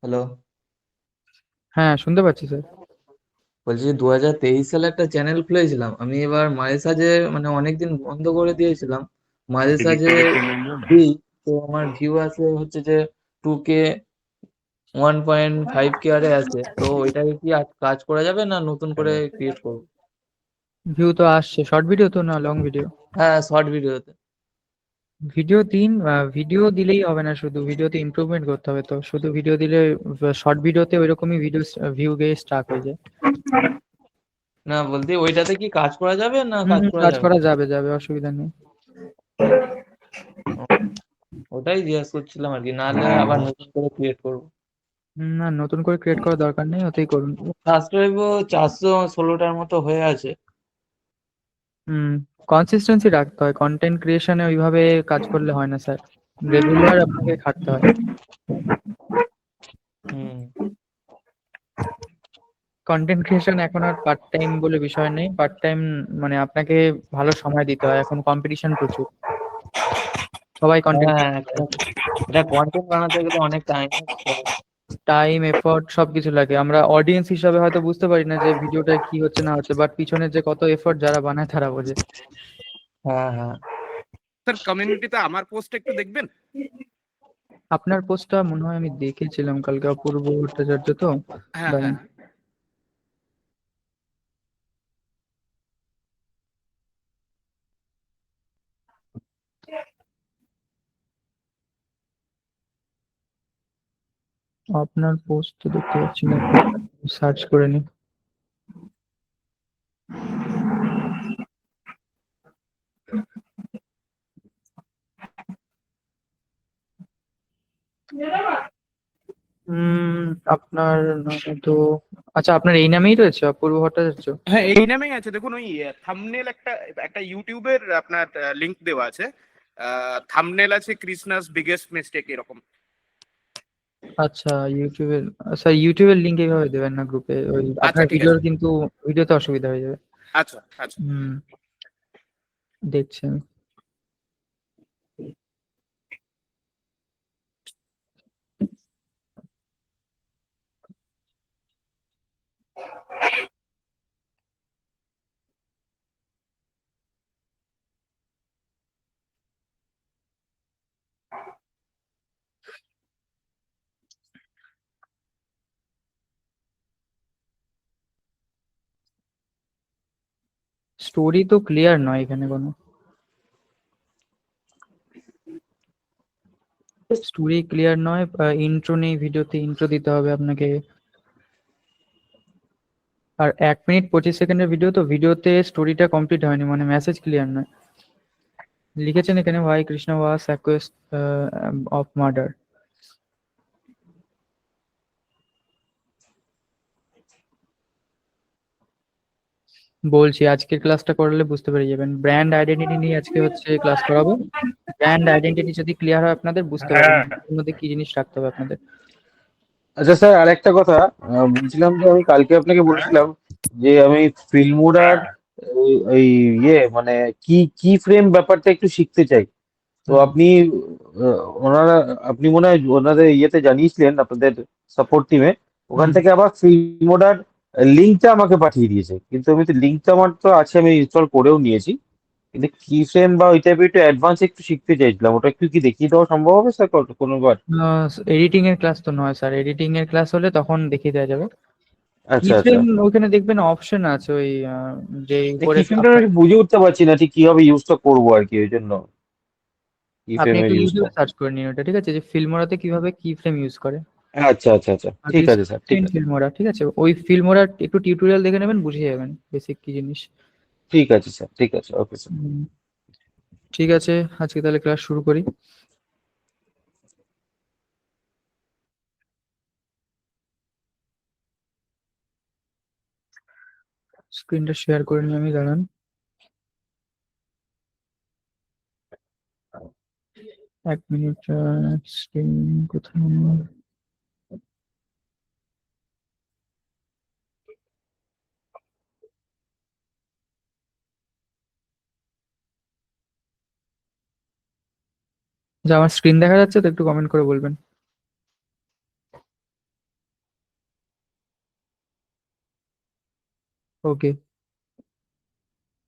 Hello. হ্যাঁ, শুনতে পাচ্ছি স্যার। বলছি 2023 সালে একটা চ্যানেল খুলেছিলাম আমি, এবার মাঝে সাঝে মানে অনেকদিন বন্ধ করে দিয়েছিলাম। মাঝে সাঝে দিই, তো আমার ভিউ আছে হচ্ছে যে 2K, 1.5K আরে আছে, তো ওইটাকে কি আজ কাজ করা যাবে না নতুন করে ক্রিয়েট করবো? ভিউ তো আসছে, শর্ট ভিডিও তো না লং ভিডিও? হ্যাঁ, শর্ট ভিডিওতে। ভিডিও দিন। ভিডিও দিলেই হবে না, শুধু ভিডিওতে ইমপ্রুভমেন্ট করতে হবে। তো শুধু ভিডিও দিলে শর্ট ভিডিওতে ওইরকমই ভিডিও ভিউ গিয়ে স্টাক হয়ে যায়। না, বলতে ওইটাতে কি কাজ করা যাবে না হুম কাজ হুম, করা কাজ যাবে করা না? যাবে যাবে, অসুবিধা নেই। ও, ওটাই জিজ্ঞেস করছিলাম আর কি, নাহলে আবার নতুন করে ক্রিয়েট করবো। না, নতুন করে ক্রিয়েট করার দরকার নেই, ওতেই করুন। সাবস্ক্রাইবও 416টার মতো হয়ে আছে। হুম। কনসিস্টেন্সি রাখতে হয়, কন্টেন্ট ক্রিয়েশনে ওইভাবে কাজ করলে হয় না স্যার। রেগুলার আপনাকে খাটতে হয়। হুম। কন্টেন্ট ক্রিয়েশন এখন আর পার্ট টাইম বলে বিষয় নেই। পার্ট টাইম মানে আপনাকে ভালো সময় দিতে হয়, এখন কম্পিটিশন প্রচুর, সবাই কন্টেন্ট। হ্যাঁ, এটা কন্টেন্ট বানাতে গেলে অনেক টাইম দিতে হয়। টাইম, এফোর্ট সবকিছু লাগে। আমরা অডিয়েন্স হিসাবে হয়তো বুঝতে পারি না যে ভিডিওটা কি হচ্ছে না হচ্ছে, বাট পিছনে যে কত এফোর্ট যারা বানায় তারা বোঝে। হ্যাঁ, হ্যাঁ। স্যার কমিউনিটিতে আমার পোস্ট একটু দেখবেন। আপনার পোস্টটা মনে হয় আমি দেখেছিলাম কালকে, অপূর্ব ভট্টাচার্য তো। হ্যাঁ দাঁড়ান। হ্যাঁ। আপনার পোস্ট তো দেখতে পাচ্ছি না, সার্চ করে নি। হুম। আপনার নামে তো, আচ্ছা আপনার এই নামেই রয়েছে, অপূর্ব ভট্টাচার্য? হ্যাঁ এই নামেই আছে, দেখুন ওই থাম্বনেল একটা একটা ইউটিউবের আপনার লিংক দেওয়া আছে। থাম্বনেল আছে কৃষ্ণাস বিগেস্ট মিস্টেক এরকম। আচ্ছা, ইউটিউবের। স্যার ইউটিউবের লিঙ্ক এইভাবে দেবেন না গ্রুপে, ওই আচ্ছা আপনার ঠিক আছে। ভিডিওর কিন্তু ভিডিওতে অসুবিধা হয়ে যাবে। আচ্ছা আচ্ছা। হুম। দেখছেন। স্টোরি তো ক্লিয়ার নয় এখানে কোনো। স্টোরি ক্লিয়ার নয়। ইন্ট্রো নেই ভিডিওতে, ইন্ট্রো দিতে হবে আপনাকে। আর 1 মিনিট 25 সেকেন্ডের ভিডিও, তো ভিডিওতে স্টোরিটা কমপ্লিট হয়নি, মানে মেসেজ ক্লিয়ার নয়। লিখেছেন এখানে ভাই কৃষ্ণ ওয়াস অ্যাকুয়েস্ট অফ মার্ডার। বলছি আজকের ক্লাসটা করলে বুঝতে পেরে যাবেন, ব্র্যান্ড আইডেন্টিটি নিয়ে আজকে হচ্ছে ক্লাস করাবো। ব্র্যান্ড আইডেন্টিটি যদি ক্লিয়ার হয় আপনাদের, বুঝতে পারবেন এর মধ্যে কি জিনিস রাখতে হবে আপনাদের। আচ্ছা স্যার, আরেকটা কথা বলছিলাম যে আমি কালকে আপনাকে বলেছিলাম যে আমি ফিল্মোরার ওই মানে কি কি ফ্রেম ব্যাপারটা একটু শিখতে চাই। তো হুম আপনি ওনারা আপনি মনে হয় ওনাদের ইয়েতে জানিয়েছিলেন আপনাদের সাপোর্ট টিমে, ওখান হুম। থেকে আবার ফিল্মোরার লিঙ্কটা আমাকে পাঠিয়ে দিয়েছে, কিন্তু আমি তো লিঙ্কটা আমার তো আছে, আমি ইনস্টল করেও নিয়েছি, কিন্তু কি ফ্রেম বা ওই টাইপের একটু অ্যাডভান্স একটু শিখতে চাইছিলাম, ওটা একটু কি দেখিয়ে দেওয়া সম্ভব হবে স্যার কোনোবার? এডিটিং এর ক্লাস তো নয় স্যার, এডিটিং এর ক্লাস হলে তখন দেখিয়ে দেওয়া যাবে। কি আচ্ছা আচ্ছা। ফ্রেম ওখানে দেখবেন অপশন আছে, ওই যে উপরে কি ফ্রেমটা আপনার। আমি বুঝে উঠতে পারছি না ঠিক কিভাবে ইউজটা করবো আর কি, ওই জন্য কি আপনি ফ্রেমের একটু ইউজটা। ইউটিউবে সার্চ করে নিন ওটা, ঠিক আছে, যে ফিল্মোরাতে কিভাবে কি ফ্রেম ইউজ করে। আচ্ছা আচ্ছা আচ্ছা, ঠিক আছে স্যার, ঠিক আছে। ফিল্মোরা, ঠিক আছে, ওই ফিল্মোরা একটু টিউটোরিয়াল দেখে নেবেন, বুঝে যাবেন বেসিক কি জিনিস। ঠিক আছে স্যার, ঠিক আছে, ওকে স্যার। হুম, ঠিক আছে। আজকে তাহলে ক্লাস শুরু করি। স্ক্রিনটা শেয়ার করে নিই আমি, দাঁড়ান। 1 মিনিট। স্ক্রিন কোথায়? যে আমার স্ক্রিন দেখা যাচ্ছে তো, একটু কমেন্ট করে বলবেন। ওকে,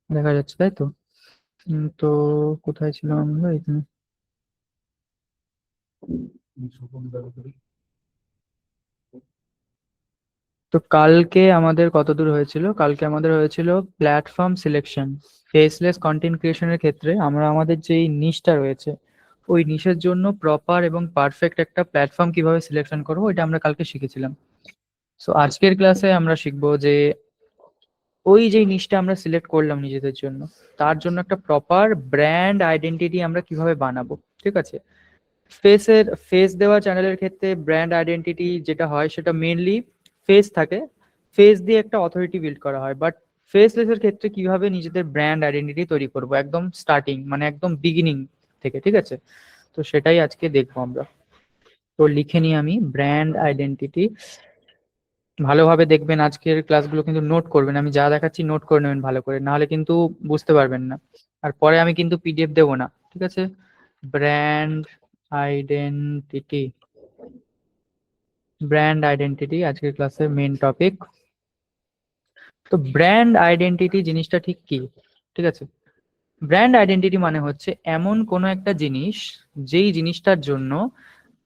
দেখা যাচ্ছে তাই তো। তো কোথায় ছিলাম আমরা? এখানে। তো কালকে আমাদের কত দূর হয়েছিল? কালকে আমাদের হয়েছিল প্ল্যাটফর্ম সিলেকশন। ফেসলেস কন্টেন্ট ক্রিয়েশনের ক্ষেত্রে আমরা আমাদের যেই নিশটা রয়েছে, ওই নিশের জন্য প্রপার এবং পারফেক্ট একটা প্ল্যাটফর্ম কিভাবে সিলেকশন করবো, এটা আমরা কালকে শিখেছিলাম। সো আজকের ক্লাসে আমরা শিখবো যে ওই যে নিশটা আমরা সিলেক্ট করলাম নিজেদের জন্য, তার জন্য একটা প্রপার ব্র্যান্ড আইডেন্টিটি আমরা কিভাবে বানাবো। ঠিক আছে, ফেস দেওয়া চ্যানেলের ক্ষেত্রে ব্র্যান্ড আইডেন্টিটি যেটা হয় সেটা মেইনলি ফেস থাকে, ফেস দিয়ে একটা অথরিটি বিল্ড করা হয়। বাট ফেসলেস এর ক্ষেত্রে কিভাবে নিজেদের ব্র্যান্ড আইডেন্টিটি তৈরি করব একদম স্টার্টিং, মানে একদম বিগিনিং থেকে। ঠিক আছে, তো সেটাই আজকে দেখবো আমরা। তো লিখে নিই আমি ব্র্যান্ড আইডেন্টিটি। ভালোভাবে দেখবেন, আজকের ক্লাসগুলো কিন্তু নোট করবেন, আমি যা দেখাচ্ছি নোট করে নেবেন ভালো করে, নাহলে কিন্তু বুঝতে পারবেন না। আর পরে আমি কিন্তু পিডিএফ দেবো না। ঠিক আছে, ব্র্যান্ড আইডেন্টিটি, ব্র্যান্ড আইডেন্টিটি আজকের ক্লাসের মেইন টপিক। তো ব্র্যান্ড আইডেন্টিটি জিনিসটা ঠিক কি? ঠিক আছে, ব্র্যান্ড আইডেন্টিটি মানে হচ্ছে এমন কোনো একটা জিনিস, যেই জিনিসটার জন্য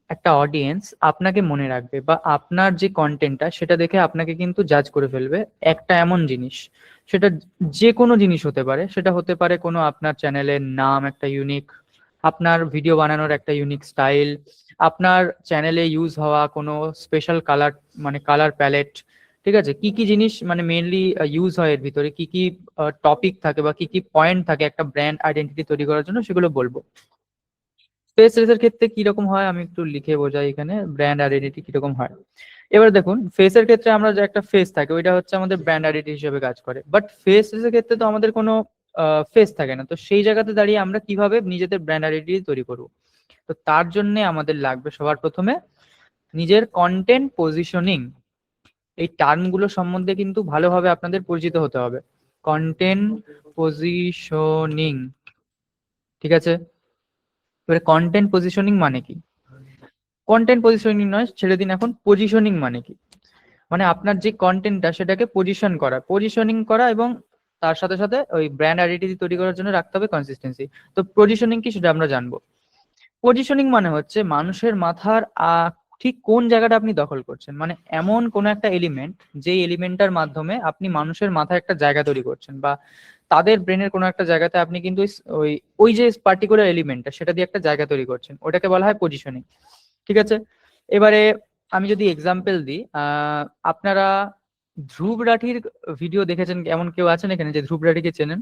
একটা অডিয়েন্স আপনাকে মনে রাখবে, বা আপনার যে কন্টেন্টটা সেটা দেখে আপনাকে কিন্তু জাজ করে ফেলবে। একটা এমন জিনিস, সেটা যে কোনো জিনিস হতে পারে, সেটা হতে পারে কোনো আপনার চ্যানেলের নাম একটা ইউনিক, আপনার ভিডিও বানানোর একটা ইউনিক স্টাইল, আপনার চ্যানেলে ইউজ হওয়া কোনো স্পেশাল কালার, মানে কালার প্যালেট। ঠিক আছে, কি কি জিনিস মানে মেইনলি ইউজ হয় এর ভিতরে, কি কি টপিক থাকে বা কি কি পয়েন্ট থাকে একটা ব্র্যান্ড আইডেন্টিটি তৈরি করার জন্য, সেগুলো বলবো। স্পেস রেসের ক্ষেত্রে কিরকম হয় আমি একটু লিখে বোঝাই এখানে, ব্র্যান্ড আইডেন্টিটি কিরকম হয়। এবার দেখুন, ফেসের ক্ষেত্রে আমরা যে একটা ফেস থাকে, ওইটা হচ্ছে আমাদের ব্র্যান্ড আইডেন্টিটি হিসেবে কাজ করে। বাট ফেস রেসের ক্ষেত্রে তো আমাদের কোনো ফেস থাকে না, তো সেই জায়গাতে দাঁড়িয়ে আমরা কিভাবে নিজেদের ব্র্যান্ড আইডেন্টিটি তৈরি করব? তো তার জন্য আমাদের লাগবে সবার প্রথমে নিজের কন্টেন্ট পজিশনিং। এই টার্মগুলো সম্বন্ধে কিন্তু ভালোভাবে আপনাদের পরিচিত হতে হবে। কন্টেন্ট পজিশনিং, ঠিক আছে। এবারে কন্টেন্ট পজিশনিং মানে কি? কন্টেন্ট পজিশনিং নয়, ছেড়ে দিন, এখন পজিশনিং মানে কি? মানে আপনার যে কন্টেন্টটা সেটাকে পজিশন করা, পজিশনিং করা, এবং তার সাথে সাথে ওই ব্র্যান্ড আইডেন্টিটি তৈরি করার জন্য রাখতে হবে কনসিস্টেন্সি। তো পজিশনিং কি সেটা আমরা জানবো। পজিশনিং মানে হচ্ছে মানুষের মাথার ঠিক কোন জায়গাটা আপনি দখল করছেন, মানে এমন কোন একটা এলিমেন্ট, যেই এলিমেন্টটার মাধ্যমে আপনি মানুষের মাথায় একটা জায়গা তৈরি করছেন, বা তাদের ব্রেনের কোনো একটা জায়গাতে আপনি কিন্তু ওই ওই যে পার্টিকুলার এলিমেন্টটা সেটা দিয়ে একটা জায়গা তৈরি করছেন, ওটাকে বলা হয় পজিশনিং। ঠিক আছে, এবারে আমি যদি এক্সাম্পল দিই, আপনারা ধ্রুব রাঠির ভিডিও দেখেছেন? এমন কেউ আছেন এখানে যে ধ্রুব রাঠিকে চেনেন?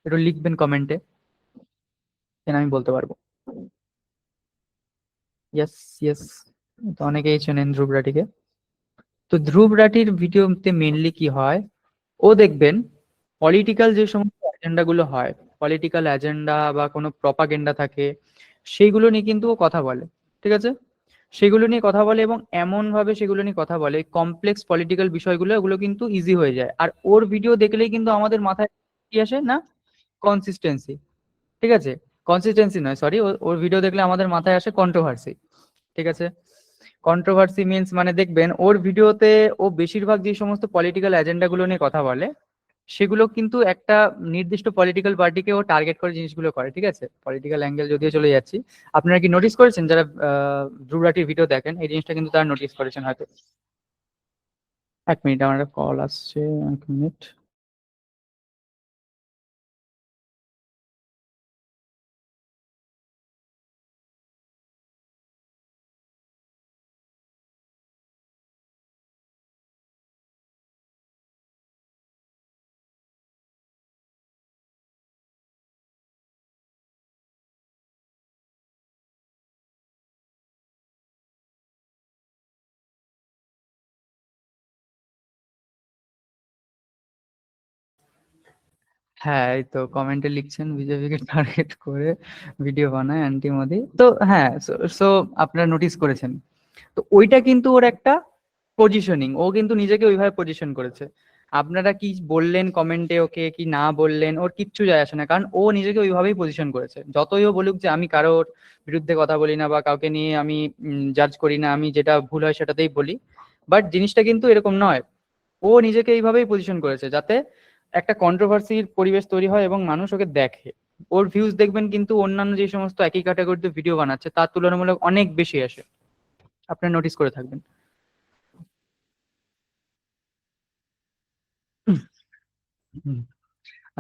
একটু লিখবেন কমেন্টে, কেন আমি বলতে পারবো। ইয়েস, ইয়েস, তো অনেকেই চেনেন ধ্রুব রাঠিকে। তো ধ্রুব রাঠির ভিডিওতে মেনলি কি হয়, ও দেখবেন পলিটিক্যাল যে সমস্ত এজেন্ডা গুলো হয়, পলিটিক্যাল এজেন্ডা বা কোনো প্রপাগেন্ডা থাকে, সেইগুলো নিয়ে কিন্তু ও কথা বলে। ঠিক আছে, সেগুলো নিয়ে কথা বলে, এবং এমন ভাবে সেগুলো নিয়ে কথা বলে, কমপ্লেক্স পলিটিক্যাল বিষয়গুলো ওগুলো কিন্তু ইজি হয়ে যায়। আর ওর ভিডিও দেখলেই কিন্তু আমাদের মাথায় কি আসে না? কনসিস্টেন্সি। ঠিক আছে, কনসিস্টেন্সি নয়, সরি, ওর ভিডিও দেখলে আমাদের মাথায় আসে কন্ট্রোভার্সি। ঠিক আছে, কন্ট্রোভার্সি মিন্স মানে দেখবেন ওর ভিডিওতে ও বেশিরভাগ যে সমস্ত পলিটিক্যাল এজেন্ডা গুলো নিয়ে কথা বলে, সেগুলো কিন্তু একটা নির্দিষ্ট পলিটিক্যাল পার্টিকে ও টার্গেট করে জিনিসগুলো করে। ঠিক আছে, পলিটিক্যাল অ্যাঙ্গেল যদিও চলে যাচ্ছি, আপনারা কি নোটিস করেছেন যারা ধ্রুব রাঠির ভিডিও দেখেন, এই জিনিসটা কিন্তু তারা নোটিস করেছেন হয়তো। এক মিনিট, আমার একটা কল আসছে, এক মিনিট। হ্যাঁ, এই তো কমেন্টে লিখছেন বিজেপিকে টার্গেট করে ভিডিও বানায় অ্যান্টি মোদি। তো হ্যাঁ, সো আপনারা নোটিস করেছেন, তো ওইটা কিন্তু ওর একটা পজিশনিং, ও কিন্তু নিজেকে ওইভাবে পজিশন করেছে। আপনারা কি বললেন কমেন্টে, ওকে কি না বললেন, ওর কিচ্ছু যায় আসে না, কারণ ও নিজেকে ওইভাবেই পজিশন করেছে। যতই ও বলুক যে আমি কারোর বিরুদ্ধে কথা বলি না, বা কাউকে নিয়ে আমি জাজ করি না, আমি যেটা ভুল হয় সেটাতেই বলি, বাট জিনিসটা কিন্তু এরকম নয়। ও নিজেকে এইভাবেই পজিশন করেছে যাতে একটা কন্ট্রোভার্সির পরিবেশ তৈরি হয় এবং মানুষ ওকে দেখে। ওর ভিউজ দেখবেন কিন্তু অন্যান্য যে সমস্ত একই ক্যাটাগরিতে ভিডিও বানাচ্ছে তার তুলনামূলক অনেক বেশি আসে, আপনারা নোটিস করে থাকবেন। হুম,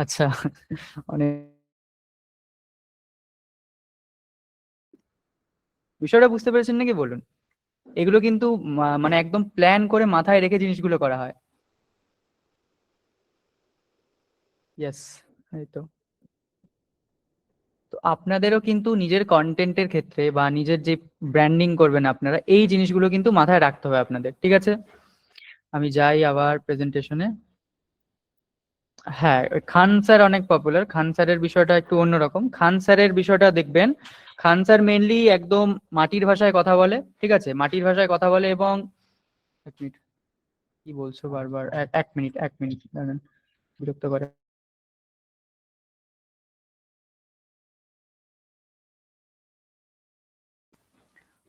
আচ্ছা, অনেক বিষয়টা বুঝতে পেরেছেন নাকি বলুন? এগুলো কিন্তু মানে একদম প্ল্যান করে মাথায় রেখে জিনিসগুলো করা হয়। ইয়েস, এই তো। তো আপনাদেরও কিন্তু নিজের কন্টেন্টের ক্ষেত্রে বা নিজের যে ব্র্যান্ডিং করবেন আপনারা, এই জিনিসগুলো কিন্তু মাথায় রাখতে হবে আপনাদের, ঠিক আছে? আমি যাই আবার প্রেজেন্টেশনে। হ্যাঁ, ওই খান স্যার অনেক পপুলার। খান স্যারের বিষয়টা একটু অন্যরকম। খান স্যারের বিষয়টা দেখবেন, খান স্যার মেনলি একদম মাটির ভাষায় কথা বলে, ঠিক আছে? মাটির ভাষায় কথা বলে এবং এক মিনিট, কি বলছো বারবার? এক মিনিট দাঁড়ান, বিরক্ত করে।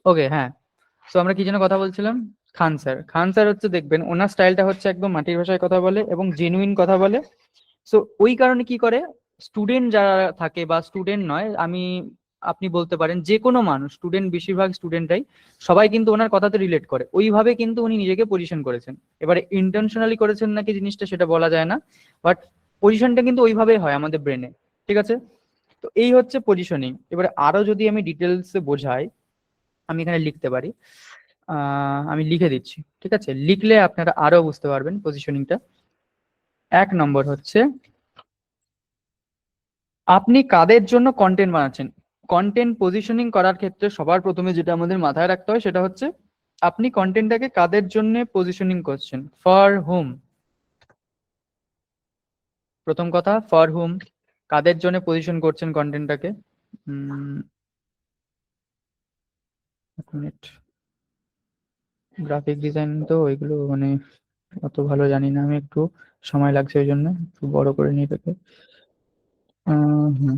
ওকে, হ্যাঁ। তো আমরা কি যেন কথা বলছিলাম? খান স্যার। খান স্যার হচ্ছে দেখবেন ওনার স্টাইলটা হচ্ছে একদম মাটির ভাষায় কথা বলে এবং জেনুইন কথা বলে। সো ওই কারণে কি করে, স্টুডেন্ট যারা থাকে বা স্টুডেন্ট নয়, আপনি বলতে পারেন যে কোনো মানুষ, স্টুডেন্ট বেশিরভাগ স্টুডেন্টরাই সবাই কিন্তু ওনার কথাতে রিলেট করে। ওইভাবে কিন্তু উনি নিজেকে পজিশন করেছেন। এবারে ইন্টেনশনালি করেছেন নাকি জিনিসটা সেটা বলা যায় না, বাট পজিশনটা কিন্তু ওইভাবেই হয় আমাদের ব্রেনে, ঠিক আছে? তো এই হচ্ছে পজিশনিং। এবারে আরো যদি আমি ডিটেলসে বোঝাই, আমি এখানে লিখতে পারি, আমি লিখে দিচ্ছি, ঠিক আছে? লিখলে আপনারা আরো বুঝতে পারবেন পজিশনিংটা। 1 নম্বর হচ্ছে, আপনি কাদের জন্য কন্টেন্ট বানাচ্ছেন। কন্টেন্ট পজিশনিং করার ক্ষেত্রে সবার প্রথমে যেটা আমাদের মাথায় রাখতে হয় সেটা হচ্ছে আপনি কন্টেন্টটাকে কাদের জন্য পজিশনিং করছেন, ফর হুম। প্রথম কথা, ফর হুম, কাদের জন্য পজিশন করছেন কন্টেন্টটাকে। এক মিনিট, গ্রাফিক ডিজাইন তো ওইগুলো মানে অত ভালো জানি না আমি, একটু সময় লাগছে ওই জন্য একটু বড় করে নিয়ে এটাকে। হুম।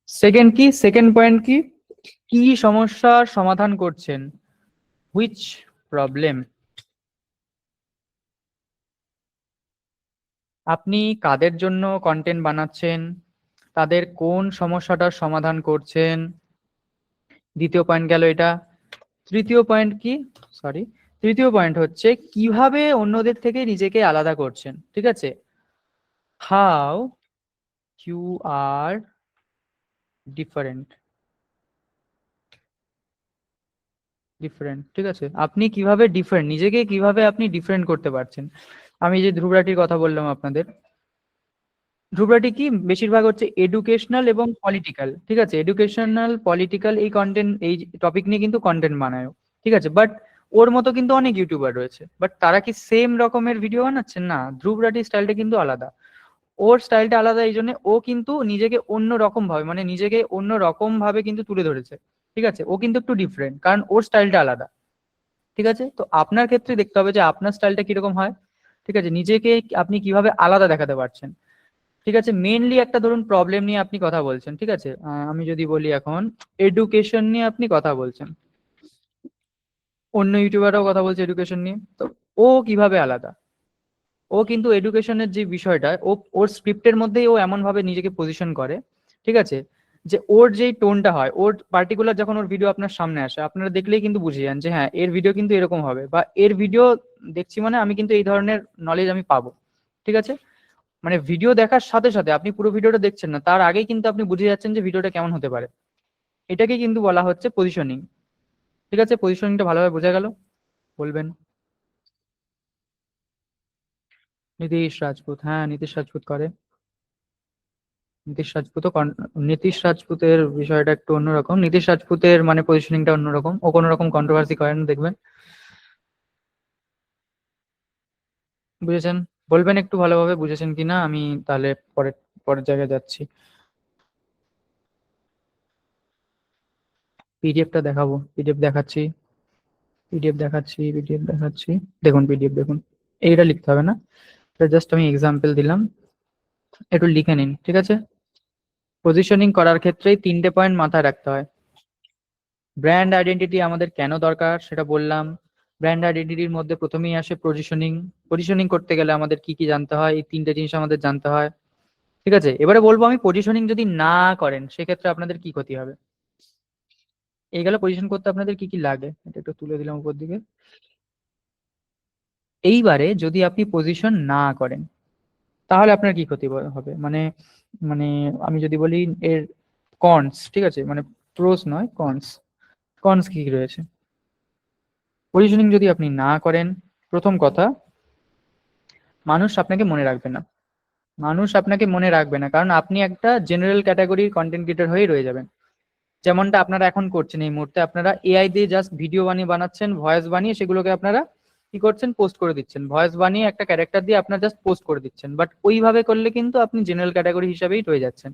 সেকেন্ড কি, সেকেন্ড পয়েন্ট কি, কি সমস্যার সমাধান করছেন, হুইচ প্রবলেম। আপনি কাদের জন্য কন্টেন্ট বানাচ্ছেন, তাদের কোন সমস্যাটার সমাধান করছেন। দ্বিতীয় পয়েন্ট গেল এটা। তৃতীয় পয়েন্ট কি, সরি, তৃতীয় পয়েন্ট হচ্ছে কিভাবে অন্যদের থেকে নিজেকে আলাদা করছেন, ঠিক আছে? How you are different, different, ঠিক আছে? আপনি কিভাবে ডিফারেন্ট, নিজেকে কিভাবে আপনি ডিফারেন্ট করতে পারছেন। আমি যে ধ্রুবরাটির কথা বললাম আপনাদের, ধ্রুবরাটি কি বেশিরভাগ হচ্ছে এডুকেশনাল এবং পলিটিক্যাল, ঠিক আছে? এডুকেশনাল পলিটিক্যাল এই কন্টেন্ট, এই টপিক নিয়ে কিন্তু কন্টেন্ট বানায় ও, ঠিক আছে? বাট ওর মতো কিন্তু অনেক ইউটিউবার রয়েছে, বাট তারা কি সেম রকমের ভিডিও বানাচ্ছে? না, ধ্রুবরাটির স্টাইলটা কিন্তু আলাদা। ওর স্টাইলটা আলাদা, এই জন্য ও কিন্তু নিজেকে অন্য রকম ভাবে, মানে নিজেকে অন্য রকম ভাবে কিন্তু তুলে ধরেছে, ঠিক আছে? ও কিন্তু একটু ডিফারেন্ট কারণ ওর স্টাইলটা আলাদা, ঠিক আছে? তো আপনার ক্ষেত্রে দেখতে হবে যে আপনার স্টাইলটা কিরকম হয়, ঠিক আছে? নিজেকে আপনি কিভাবে আলাদা দেখাতে পারছেন, ঠিক আছে? মেনলি একটা ধরুন প্রবলেম নিয়ে আপনি কথা বলছেন, ঠিক আছে? আমি যদি বলি এখন এডুকেশন নিয়ে আপনি কথা বলছেন, অন্য ইউটিউবাররাও কথা বলছে এডুকেশন নিয়ে, তো ও কিভাবে আলাদা? ও কিন্তু এডুকেশনের যে বিষয়টা, ওর স্ক্রিপ্টের মধ্যেই ও এমন ভাবে নিজেকে পজিশন করে, ঠিক আছে? যে ওর যেই টোনটা হয়, ওর পার্টিকুলার যখন ওর ভিডিও আপনার সামনে আসে, আপনারা দেখলেই কিন্তু বুঝে যান যে হ্যাঁ এর ভিডিও কিন্তু এরকম হবে, বা এর ভিডিও দেখছি মানে আমি কিন্তু এই ধরনের নলেজ আমি পাবো, ঠিক আছে? মানে ভিডিও দেখার সাথে সাথে আপনি পুরো ভিডিওটা দেখছেন না, তার আগেই কিন্তু আপনি বুঝে যাচ্ছেন যে ভিডিওটা কেমন হতে পারে। এটাকে কিন্তু বলা হচ্ছে পজিশনিং, ঠিক আছে? পজিশনিংটা ভালোভাবে বোঝা গেল? বলবেন। নীতিশ রাজপুত, হ্যাঁ নীতিশ রাজপুত করে। নীতিশ রাজপুতও নীতিশ রাজপুতের বিষয়টা একটু অন্যরকম। নীতিশ রাজপুতের মানে পজিশনিংটা অন্যরকম, ও কোনো রকম কন্ট্রোভার্সি করে না দেখবেন। বুঝেছেন? বলবেন একটু ভালোভাবে বুঝেছেন কিনা, আমি তাহলে পরের পরের জায়গায় যাচ্ছি। পিডিএফটা দেখাবো, পিডিএফ দেখাচ্ছি, পিডিএফ দেখাচ্ছি, পিডিএফ দেখাচ্ছি। দেখুন পিডিএফ দেখুন, এইটা লিখতে হবে না, এটা জাস্ট আমি এক্সাম্পল দিলাম, একটু লিখে নিন, ঠিক আছে? পজিশনিং করার ক্ষেত্রেই 3টে পয়েন্ট মাথায় রাখতে হয়। ব্র্যান্ড আইডেন্টিটি আমাদের কেন দরকার সেটা বললাম, ব্র্যান্ড আইডেন্টিটির মধ্যে প্রথমেই আসে পজিশনিং। পজিশনিং করতে গেলে আমাদের কি কি জানতে হয়, এই তিনটে জিনিস আমাদের জানতে হয়। ঠিক আছে, এবারে বলবো আমি পজিশনিং যদি না করেন সেক্ষেত্রে আপনাদের কি ক্ষতি হবে। এই গেল পজিশন করতে আপনাদের কি কি লাগে, এটা একটু তুলে দিলাম উপর দিকে। এইবারে যদি আপনি পজিশন না করেন তাহলে আপনার কি ক্ষতি হবে, মানে মানে আমি যদি বলি এর কনস, ঠিক আছে, মানে প্রোস নয় কনস। কনস কি কি রয়েছে? পজিশনিং যদি আপনি না করেন, প্রথম কথা, মানুষ আপনাকে মনে রাখবে না। মানুষ আপনাকে মনে রাখবে না কারণ আপনি একটা জেনারেল ক্যাটাগরির কন্টেন্ট ক্রিয়েটর হয়ে রয়ে যাবেন। যেমনটা আপনারা এখন করছেন, এই মুহূর্তে আপনারা এআই দিয়ে জাস্ট ভিডিও বানিয়ে বানাচ্ছেন, ভয়েস বানিয়ে সেগুলোকে আপনারা কি করছেন, পোস্ট করে দিচ্ছেন। ভয়েস বানিয়ে একটা ক্যারেক্টার দিয়ে আপনারা জাস্ট পোস্ট করে দিচ্ছেন, বাট ওইভাবে করলে কিন্তু আপনি জেনারেল ক্যাটাগরি হিসাবেই রয়ে যাচ্ছেন।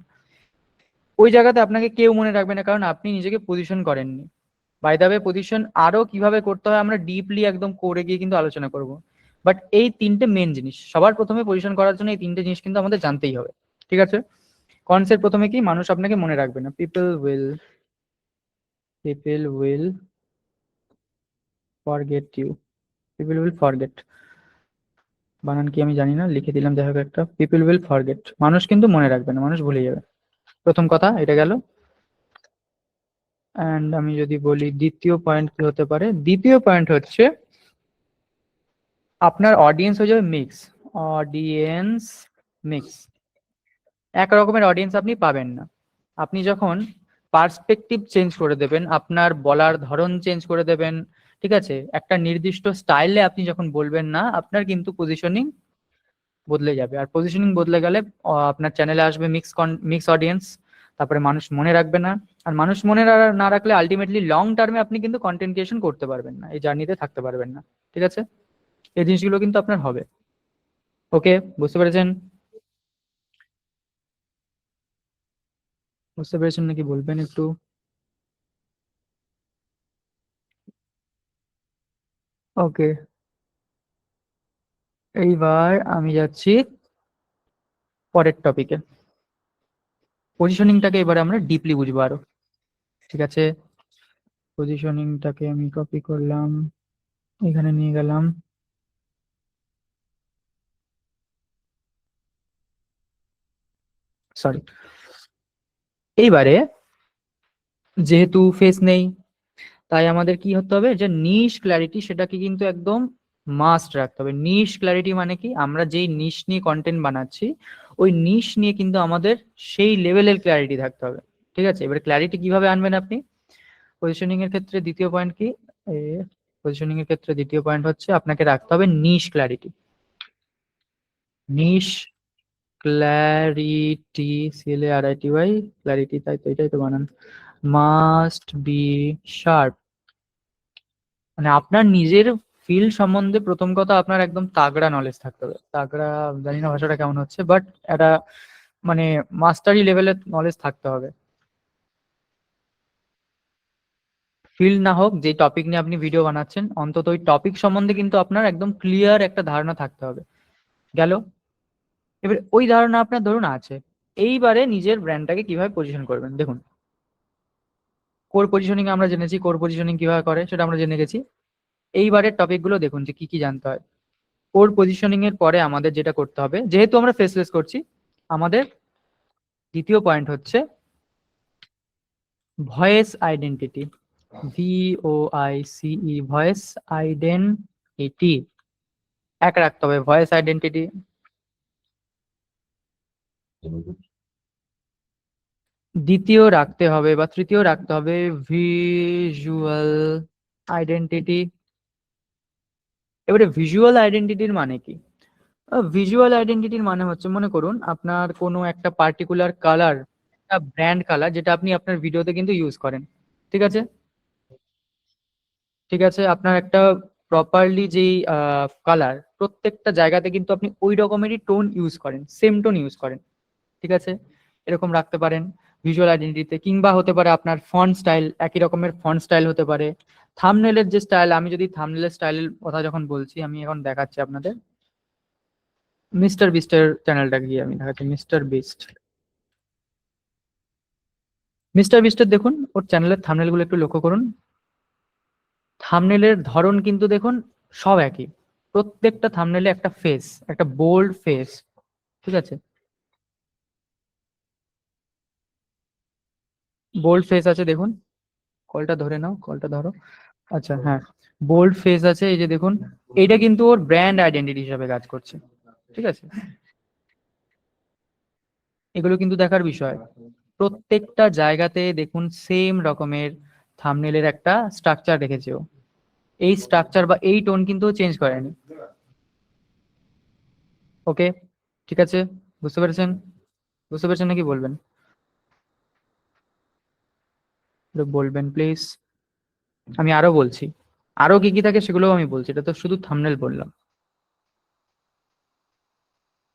ওই জায়গাতে আপনাকে কেউ মনে রাখবে না কারণ আপনি নিজেকে পজিশন করেননি। বাই দ্য ওয়ে, পজিশন আরো কিভাবে করতে হয় আমরা ডিপলি একদম করে গিয়ে কিন্তু আলোচনা করব। বাট এই তিনটে মেন জিনিস, সবার প্রথমে পজিশন করার জন্য এই তিনটে জিনিস কিন্তু আমাদের জানতেই হবে। ঠিক আছে, কনসেপ্ট প্রথমে কি, মানুষ আপনাকে মনে রাখবে না। People will forget you. People will forget, বানান কি আমি জানি না, লিখে দিলাম যাই হোক একটা। পিপল উইল ফরগেট, মানুষ কিন্তু মনে রাখবে না, মানুষ ভুলে যাবে। প্রথম কথা এটা গেল। অ্যান্ড আমি যদি বলি দ্বিতীয় পয়েন্ট কি হতে পারে, দ্বিতীয় পয়েন্ট হচ্ছে আপনার অডিয়েন্স হয়ে যাবে মিক্স। অডিয়েন্স মিক্স, এক রকমের অডিয়েন্স আপনি পাবেন না। আপনি যখন পার্সপেক্টিভ চেঞ্জ করে দেবেন, আপনার বলার ধরন চেঞ্জ করে দেবেন, ঠিক আছে, একটা নির্দিষ্ট স্টাইলে আপনি যখন বলবেন না, আপনার কিন্তু পজিশনিং বদলে যাবে। আর পজিশনিং বদলে গেলে আপনার চ্যানেলে আসবে মিক্স অডিয়েন্স, তারপরে মানুষ মনে রাখবে না। আর মানুষ মনে না রাখলে আলটিমেটলি লং টার্মে আপনি কিন্তু কন্টেন্ট ক্রিয়েশন করতে পারবেন না, এই জার্নিতে থাকতে পারবেন না। ঠিক আছে, এই জিনিসগুলো কিন্তু আপনার হবে। ওকে, বুঝতে পেরেছেন? বুঝতে পেরেছেন নাকি বলবেন একটু? ওকে, এইবার আমি যাচ্ছি পরের টপিকে। পজিশনিংটাকে এবারে আমরা ডিপলি বুঝবো আরো। ঠিক আছে, পজিশনিংটাকে আমি কপি করলাম, এখানে নিয়ে গেলাম। সরি, এইবারে যেহেতু ফেস নেই তাই আমাদের কি হতে হবে, যে নিশ ক্ল্যারিটি সেটাকে কিন্তু একদম মাস্ট রাখতে হবে। নিশ ক্ল্যারিটি মানে কি, আমরা যেই নিশ নিয়ে কন্টেন্ট বানাচ্ছি ওই নিশ নিয়ে কিন্তু আমাদের সেই লেভেলের ক্ল্যারিটি থাকতে হবে। ঠিক আছে, এবার ক্ল্যারিটি কিভাবে আনবেন আপনি? পজিশনিং এর ক্ষেত্রে দ্বিতীয় পয়েন্ট কি, পজিশনিং এর ক্ষেত্রে দ্বিতীয় পয়েন্ট হচ্ছে আপনাকে রাখতে হবে নিশ ক্ল্যারিটি। নিশ ক্ল্যারিটি, CLARITY, ক্ল্যারিটি, তাই তো, এটাই তো বানান। মাস্ট বি শার্প, মানে আপনার নিজের ফিল্ড সম্বন্ধে প্রথম কথা আপনার একদম তাগড়া নলেজ থাকতে হবে। তাগড়া জানি না ভাষাটা কেমন হচ্ছে, বাট একটা মানে মাস্টারি লেভেলের নলেজ থাকতে হবে। ফিল্ড না হোক, যে টপিক নিয়ে আপনি ভিডিও বানাচ্ছেন অন্তত ওই টপিক সম্বন্ধে কিন্তু আপনার একদম ক্লিয়ার একটা ধারণা থাকতে হবে। গেল, এবার ওই ধারণা আপনার ধরুন আছে, এইবারে নিজের ব্র্যান্ডটাকে কিভাবে পজিশন করবেন দেখুন। কোর পজিশনিং আমরা জেনেছি, কোর পজিশনিং কিভাবে করে সেটা আমরা জেনে গেছি। এইবারের টপিকগুলো দেখুন যে কি কি জানতে হয়। কোর পজিশনিং এর পরে আমাদের যেটা করতে হবে, যেহেতু আমরা ফেসলেস করছি, আমাদের দ্বিতীয় পয়েন্ট হচ্ছে voice identity. VOICE, voice identity এক রাখতে হবে। ভয়েস আইডেন্টিটি দ্বিতীয় রাখতে হবে বা তৃতীয় রাখতে হবে ভিজুয়াল আইডেন্টিটি। এবারে ভিজুয়াল আইডেন্টিটির মানে কি? ভিজুয়াল আইডেন্টিটির মানে হচ্ছে, মনে করুন আপনার কোনো একটা পার্টিকুলার কালার, একটা ব্র্যান্ড কালার যেটা আপনি আপনার ভিডিওতে কিন্তু ইউজ করেন। ঠিক আছে, ঠিক আছে, আপনার একটা প্রপারলি যেই কালার প্রত্যেকটা জায়গাতে কিন্তু আপনি ওই রকমেরই টোন ইউজ করেন, সেম টোন ইউজ করেন। ঠিক আছে, এরকম রাখতে পারেন ভিজুয়াল আইডেন্টিটিতে। কিংবা হতে পারে আপনার ফন্ট স্টাইল, একই রকমের ফন্ট স্টাইল হতে পারে। থাম্বনেলের যে স্টাইল, আমি যদি থাম্বনেলের স্টাইলের কথা যখন বলছি, আমি এখন দেখাচ্ছি আপনাদের মিস্টার বিস্টের চ্যানেলটা গিয়ে আমি দেখাচ্ছি। মিস্টার বিস্টের দেখুন, ওর চ্যানেলের থাম্বনেল গুলো একটু লক্ষ্য করুন। থাম্বনেলের ধরন কিন্তু দেখুন সব একই, প্রত্যেকটা থাম্বনেলে একটা ফেস, একটা বোল্ড ফেস, ঠিক আছে, বোল্ড ফেস আছে দেখুন, কলটা ধরে নাও, কলটা ধরো, আচ্ছা হ্যাঁ, বোল্ড ফেস আছে, এই যে দেখুন, এটা কিন্তু ওর ব্র্যান্ড আইডেন্টিটি হিসাবে কাজ করছে, ঠিক আছে। এগুলো কিন্তু দেখার বিষয়, প্রত্যেকটা জায়গাতে দেখুন সেম রকমের থাম্বনেলের একটা স্ট্রাকচার রেখেছে ও, এই স্ট্রাকচার বা এই টোন কিন্তু চেঞ্জ করেনি। ওকে, ঠিক আছে, বুঝতে পেরেছেন? বুঝতে পেরেছেন নাকি বলবেন? একটু বলবেন প্লিজ। আমি আরো বলছি, আরো কি কি থাকে সেগুলোও আমি বলছি, এটা তো শুধু থাম্বনেল বললাম।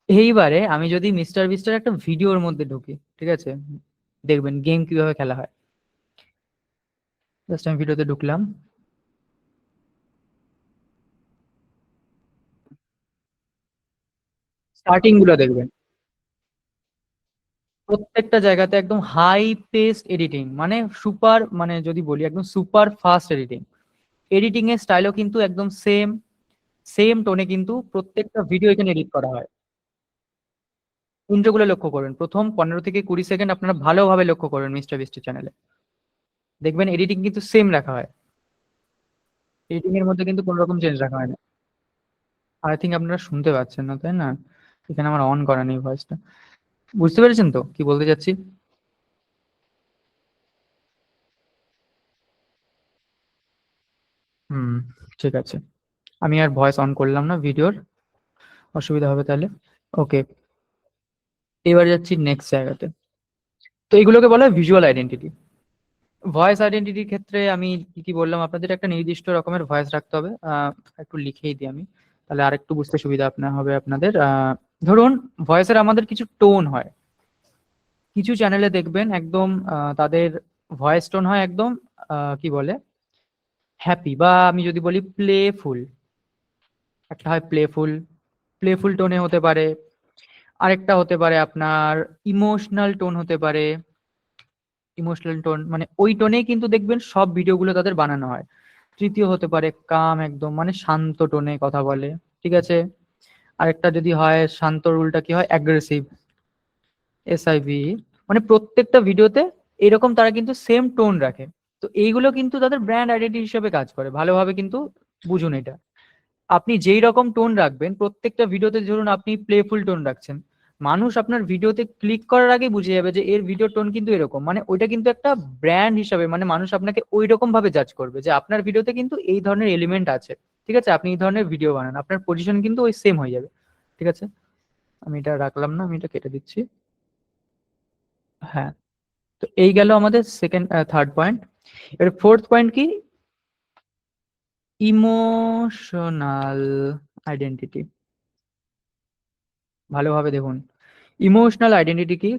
এইবারে আমি যদি মিস্টার বিস্টার একটা ভিডিওর মধ্যে ঢুকি, ঠিক আছে, দেখবেন গেম কিভাবে খেলা হয়। জাস্ট আমি ভিডিওতে ঢুকলাম, স্টার্টিং গুলো দেখবেন, প্রত্যেকটা জায়গাতে একদম হাই পেস্ট এডিটিং, মানে সুপার, মানে যদি বলি একদম সুপার ফাস্ট এডিটিং। এডিটিং এর স্টাইলও কিন্তু একদম সেম, সেম টোনে কিন্তু প্রত্যেকটা ভিডিও এখানে এডিট করা হয়। ইন্ট্রো গুলো লক্ষ্য করবেন, প্রথম 15 থেকে 20 সেকেন্ড আপনারা ভালোভাবে লক্ষ্য করবেন মিস্টার বিস্টের চ্যানেলে, দেখবেন এডিটিং কিন্তু সেম রাখা হয়, এডিটিং এর মধ্যে কিন্তু কোনো রকম চেঞ্জ রাখা হয় না। আই থিঙ্ক আপনারা শুনতে পাচ্ছেন না, তাই না? এখানে আমার অন করা নেই ভয়েসটা। বুঝতে পেরেছেন তো কি বলতে চাচ্ছি? হুম, ঠিক আছে, আমি আর ভয়েস অন করলাম না ভিডিওর, অসুবিধা হবে তাহলে। ওকে, এবার যাচ্ছি নেক্সট জায়গাতে। তো এগুলোকে বলা হয় ভিজুয়াল আইডেন্টিটি। ভয়েস আইডেন্টিটির ক্ষেত্রে আমি কি কি বললাম, আপনাদের একটা নির্দিষ্ট রকমের ভয়েস রাখতে হবে। একটু লিখেই দিই আমি, তাহলে আরেকটু বুঝতে সুবিধা হবে আপনাদের। ধরুন ভয়েসের আমাদের কিছু টোন হয়, কিছু চ্যানেলে দেখবেন একদম তাদের ভয়েস টোন হয় একদম কি বলে হ্যাপি, বা আমি যদি বলি প্লেফুল, একটা হয় প্লেফুল, প্লেফুল টোনে হতে পারে, আরেকটা হতে পারে আপনার ইমোশনাল টোন হতে পারে। ইমোশনাল টোন মানে ওই টোনেই কিন্তু দেখবেন সব ভিডিওগুলো তাদের বানানো হয়। তৃতীয় হতে পারে কাম, একদম মানে শান্ত টোনে কথা বলে, ঠিক আছে। আরেকটা যদি হয় শান্তর উল্টা কি হয়, অ্যাগ্রেসিভ, এসআইভি, মানে প্রত্যেকটা ভিডিওতে এরকম তারা কিন্তু সেম টোন রাখে। তো এইগুলো কিন্তু তাদের ব্র্যান্ড আইডেন্টি হিসেবে কাজ করে, ভালোভাবে কিন্তু বুঝুন এটা। আপনি যেই রকম টোন রাখবেন প্রত্যেকটা ভিডিওতে, ধরুন আপনি প্লেফুল টোন রাখছেন, মানুষ আপনার ভিডিওতে ক্লিক করার আগে বুঝে যাবে যে এর ভিডিও টোন কিন্তু এরকম, মানে ওইটা কিন্তু একটা ব্র্যান্ড হিসাবে, মানে মানুষ আপনাকে ওই রকম ভাবে জাজ করবে যে আপনার ভিডিওতে কিন্তু এই ধরনের এলিমেন্ট আছে, ঠিক আছে, আপনি এই ধরনের ভিডিও বানান, আপনার পজিশন কিন্তু ওই সেম হয়ে যাবে, ঠিক আছে। আমি এটা রাখলাম না, আমি এটা কেটে দিচ্ছি। হ্যাঁ, তো এই গেল আমাদের সেকেন্ড থার্ড পয়েন্ট। এর ফোর্থ পয়েন্ট কি, ইমোশনাল আইডেন্টিটি। ভালোভাবে দেখুন, ইমোশনাল আইডেন্টিটি কি,